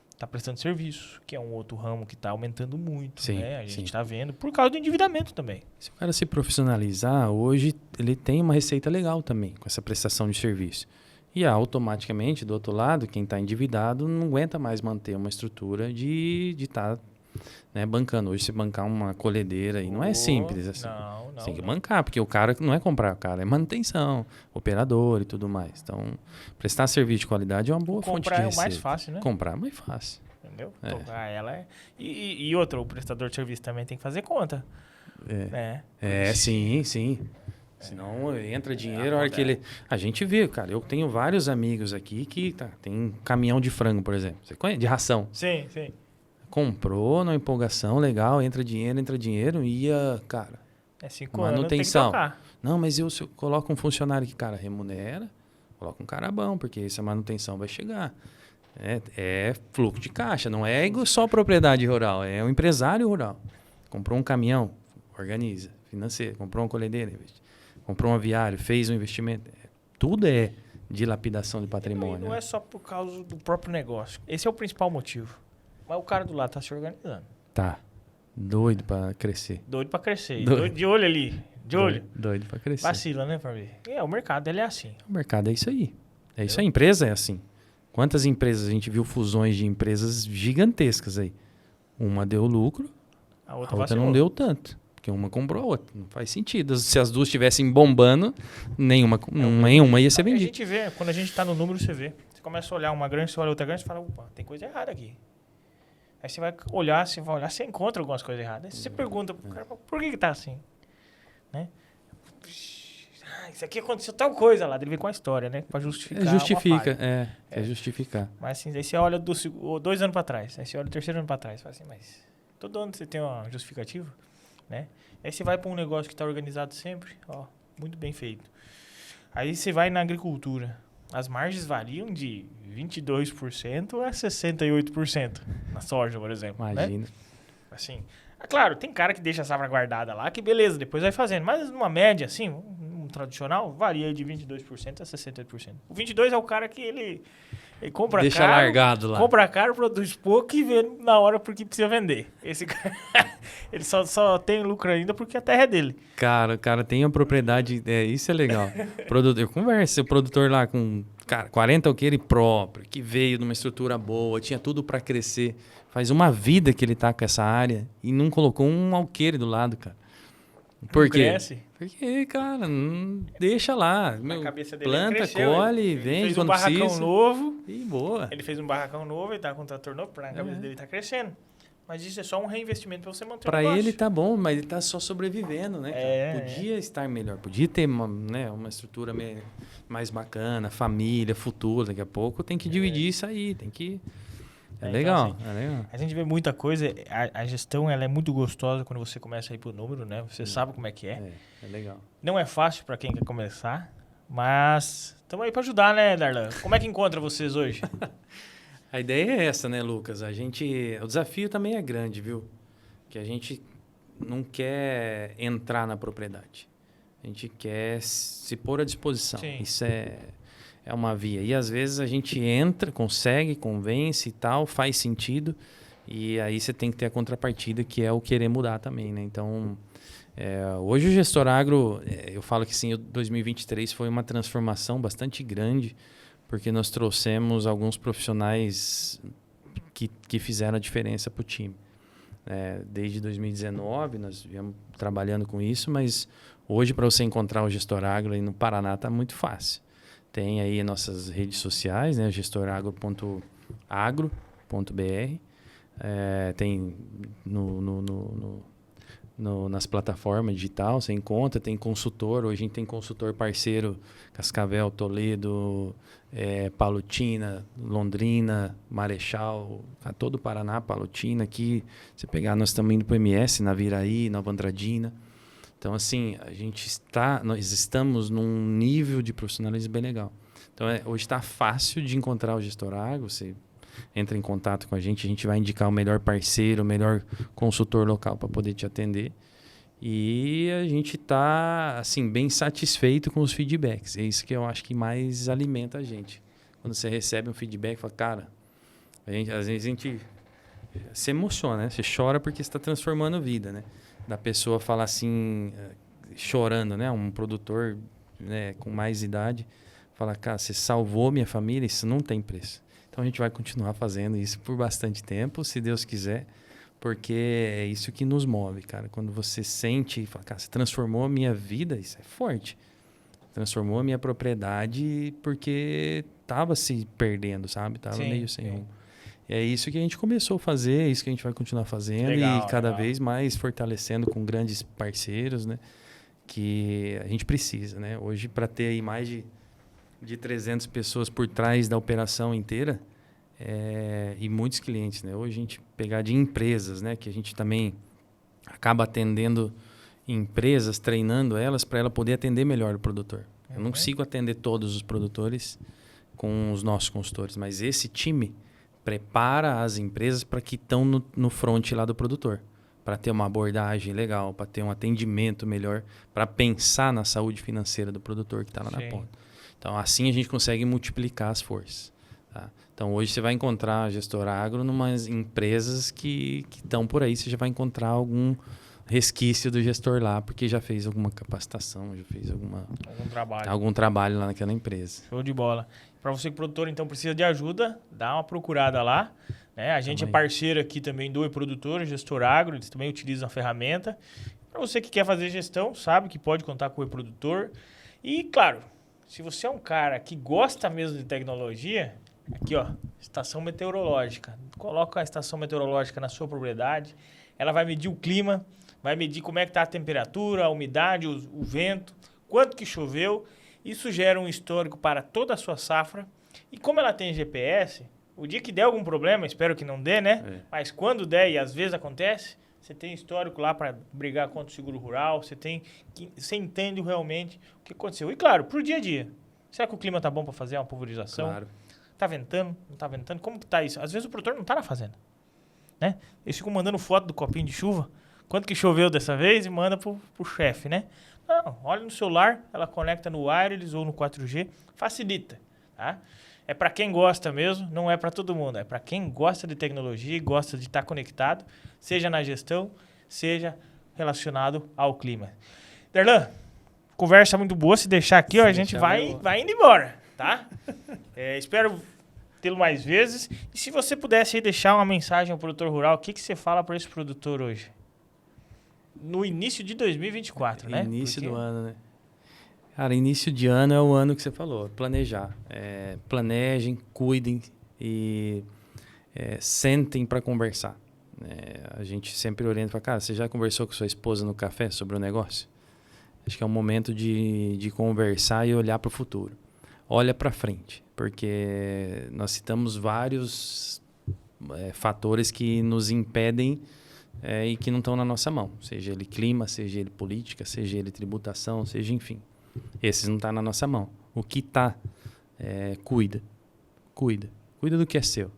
está prestando serviço, que é um outro ramo que está aumentando muito. Sim, né? A gente está vendo por causa do endividamento também. Se o cara se profissionalizar, hoje ele tem uma receita legal também com essa prestação de serviço. E automaticamente, do outro lado, quem está endividado não aguenta mais manter uma estrutura de estar bancando. Hoje, se bancar uma colhedeira aí, não é simples. Assim. Não. Você tem que bancar, porque o cara não é comprar, o cara é manutenção, operador e tudo mais. Então, prestar serviço de qualidade é uma boa fonte de receita. Comprar é o mais fácil, né? Comprar é mais fácil. Entendeu? Tocar ela é... E outra, o prestador de serviço também tem que fazer conta. Sim. Senão entra dinheiro, a hora que ele... A gente vê, cara, eu tenho vários amigos aqui que tem um caminhão de frango, por exemplo. Você conhece? De ração. Sim. Comprou na empolgação, legal, entra dinheiro, ia, cara... 5 manutenção. anos tem que tocar. Não, mas se eu coloco um funcionário que, cara, remunera, coloca um cara bom, porque essa manutenção vai chegar. É fluxo de caixa, não é só propriedade rural, é um empresário rural. Comprou um caminhão, organiza, financia, comprou uma colhedeira, comprou um aviário, fez um investimento. Tudo é dilapidação de patrimônio. Não é só por causa do próprio negócio. Esse é o principal motivo. Mas o cara do lado tá se organizando. Tá. Doido pra crescer. Doido pra crescer. Doido de olho ali. De olho. Doido pra crescer. Vacila, né, pra ver? O mercado, ele é assim. O mercado é isso aí. É isso aí. A empresa é assim. Quantas empresas a gente viu fusões de empresas gigantescas aí? Uma deu lucro, a outra não deu tanto. Porque uma comprou a outra. Não faz sentido. Se as duas estivessem bombando, nenhuma ia ser vendida. A gente vê, quando a gente tá no número, você vê. Você começa a olhar uma grande, você olha outra grande, você fala, opa, tem coisa errada aqui. Aí você vai olhar, você encontra algumas coisas erradas. Aí você pergunta pro cara, por que tá assim? Né? Isso aqui aconteceu tal coisa lá. Ele vem com a história, né? Pra justificar. Justificar. Mas assim, aí você olha 2 anos pra trás. Aí você olha o 3º ano pra trás. Fala assim, mas todo ano você tem uma justificativa, né? Aí você vai pra um negócio que tá organizado sempre, ó, muito bem feito. Aí você vai na agricultura. As margens variam de 22% a 68% na soja, por exemplo. Imagina. Né? Assim, claro, tem cara que deixa a safra guardada lá, que beleza, depois vai fazendo. Mas numa média, assim, um tradicional, varia de 22% a 68%. O 22% é o cara que ele compra deixa caro. Deixa largado lá. Compra caro, produz pouco e vê na hora porque precisa vender. Esse cara, ele só tem lucro ainda porque a terra é dele. Cara, o cara tem a propriedade, isso é legal. Eu converso, o produtor lá com 40 alqueires próprio, que veio de uma estrutura boa, tinha tudo para crescer. Faz uma vida que ele tá com essa área e não colocou um alqueire do lado, cara. Por quê? Cresce. Porque, cara, deixa lá. Na cabeça dele planta, cresceu, colhe, vende quando precisa. Ele fez um barracão novo. E boa. Ele fez um barracão novo, ele tá com um trator novo, a cabeça dele tá crescendo. Mas isso é só um reinvestimento para você manter o negócio. Para ele tá bom, mas ele tá só sobrevivendo, né? Podia estar melhor, podia ter uma estrutura mais bacana, família, futuro. Daqui a pouco tem que dividir isso aí, tem que... legal, então, assim, é legal. A gente vê muita coisa, a gestão ela é muito gostosa quando você começa a ir pro número, né? Você sabe como é que é. É legal. Não é fácil para quem quer começar, mas estamos aí para ajudar, né, Darlan? Como é que encontra vocês hoje? A ideia é essa, né, Lucas? O desafio também é grande, viu? Que a gente não quer entrar na propriedade. A gente quer se pôr à disposição. Sim. Isso é uma via. E às vezes a gente entra, consegue, convence e tal, faz sentido. E aí você tem que ter a contrapartida, que é o querer mudar também, né? Então, hoje o Gestor Agro, eu falo que sim, o 2023 foi uma transformação bastante grande, porque nós trouxemos alguns profissionais que fizeram a diferença para o time. Desde 2019 nós viemos trabalhando com isso, mas hoje para você encontrar o Gestor Agro aí no Paraná está muito fácil. Tem aí nossas redes sociais, né? gestoragro.agro.br, tem nas plataformas digital, você encontra, tem consultor, hoje a gente tem consultor parceiro, Cascavel, Toledo, Palotina, Londrina, Marechal, todo o Paraná, Palotina, aqui, você pegar, nós estamos indo para o MS, Naviraí, Nova Andradina. Então, assim, nós estamos num nível de profissionalismo bem legal. Então, hoje está fácil de encontrar o Gestor Agro, você entra em contato com a gente vai indicar o melhor parceiro, o melhor consultor local para poder te atender. E a gente está assim, bem satisfeito com os feedbacks. É isso que eu acho que mais alimenta a gente. Quando você recebe um feedback, fala, cara, às vezes a gente se emociona, né? Você chora porque está transformando a vida, né? Da pessoa falar assim, chorando, né? Um produtor, né, com mais idade, fala, cara, você salvou minha família, isso não tem preço. Então a gente vai continuar fazendo isso por bastante tempo, se Deus quiser, porque é isso que nos move, cara. Quando você sente e fala, cara, você transformou a minha vida, isso é forte. Transformou a minha propriedade porque estava se perdendo, sabe? Estava meio sem rumo. E é isso que a gente começou a fazer, é isso que a gente vai continuar fazendo e cada vez mais fortalecendo com grandes parceiros, né? Que a gente precisa, né? Hoje, para ter aí mais de 300 pessoas por trás da operação inteira e muitos clientes, né? Hoje a gente pegar de empresas, né? Que a gente também acaba atendendo empresas, treinando elas para ela poder atender melhor o produtor. Eu não consigo atender todos os produtores com os nossos consultores, mas esse time prepara as empresas para que estão no front lá do produtor, para ter uma abordagem legal, para ter um atendimento melhor, para pensar na saúde financeira do produtor que está lá na ponta. Então, assim a gente consegue multiplicar as forças. Tá? Então, hoje você vai encontrar Gestor Agro em umas empresas que estão por aí, você já vai encontrar algum resquício do gestor lá, porque já fez alguma capacitação, já fez algum trabalho lá naquela empresa. Show de bola. Para você que produtor, então, precisa de ajuda, dá uma procurada lá. Né? A gente é parceiro aqui também do E-Produtor, Gestor Agro, eles também utilizam a ferramenta. Para você que quer fazer gestão, sabe que pode contar com o E-Produtor. E, claro, se você é um cara que gosta mesmo de tecnologia, aqui, ó, estação meteorológica. Coloca a estação meteorológica na sua propriedade, ela vai medir o clima, vai medir como é que está a temperatura, a umidade, o vento, quanto que choveu. Isso gera um histórico para toda a sua safra. E como ela tem GPS, o dia que der algum problema, espero que não dê, né? Mas quando der, e às vezes acontece, você tem histórico lá para brigar contra o seguro rural, você entende realmente o que aconteceu. E claro, para o dia a dia. Será que o clima está bom para fazer uma pulverização? Claro. Está ventando? Não está ventando? Como que está isso? Às vezes o produtor não está na fazenda. Né? Eles ficam mandando foto do copinho de chuva, quanto que choveu dessa vez e manda pro chefe, né? Não, olha no celular, ela conecta no wireless ou no 4G, facilita, tá? É para quem gosta mesmo, não é para todo mundo, é para quem gosta de tecnologia e gosta de estar conectado, seja na gestão, seja relacionado ao clima. Darlan, conversa muito boa, se deixar aqui, ó, a gente vai indo embora, tá? Espero tê-lo mais vezes. E se você pudesse aí deixar uma mensagem ao produtor rural, o que você fala para esse produtor hoje? No início de 2024, né? Início do ano, né? Cara, início de ano é o ano que você falou, planejar. Planejem, cuidem e sentem para conversar. A gente sempre orienta para cara, você já conversou com sua esposa no café sobre o negócio? Acho que é um momento de conversar e olhar para o futuro. Olha para frente, porque nós citamos vários fatores que nos impedem e que não estão na nossa mão. Seja ele clima, seja ele política, seja ele tributação, seja enfim. Esses não estão na nossa mão. O que está, cuida. Cuida do que é seu.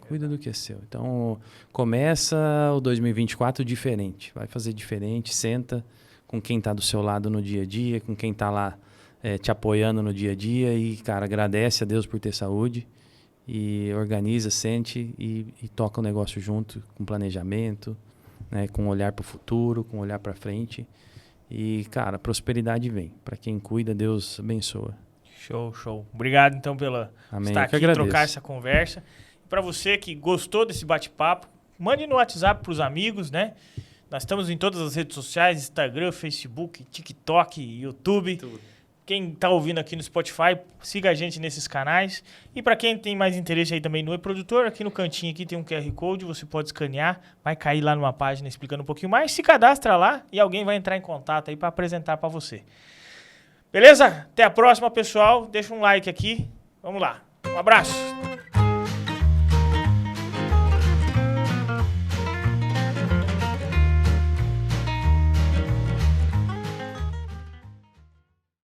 Cuida do que é seu. Então, começa o 2024 diferente. Vai fazer diferente, senta com quem tá do seu lado no dia a dia, com quem tá lá te apoiando no dia a dia e, cara, agradece a Deus por ter saúde e organiza, sente e toca o negócio junto, com planejamento, né, com olhar para o futuro, com olhar para frente. E, cara, prosperidade vem. Para quem cuida, Deus abençoa. Show, show. Obrigado, então, pela estar aqui e trocar essa conversa. Para você que gostou desse bate-papo, mande no WhatsApp para os amigos, né? Nós estamos em todas as redes sociais, Instagram, Facebook, TikTok, YouTube. Tudo. Quem está ouvindo aqui no Spotify, siga a gente nesses canais. E para quem tem mais interesse aí também no e-produtor, aqui no cantinho aqui tem um QR Code, você pode escanear, vai cair lá numa página explicando um pouquinho mais, se cadastra lá e alguém vai entrar em contato aí para apresentar para você. Beleza? Até a próxima, pessoal. Deixa um like aqui. Vamos lá. Um abraço.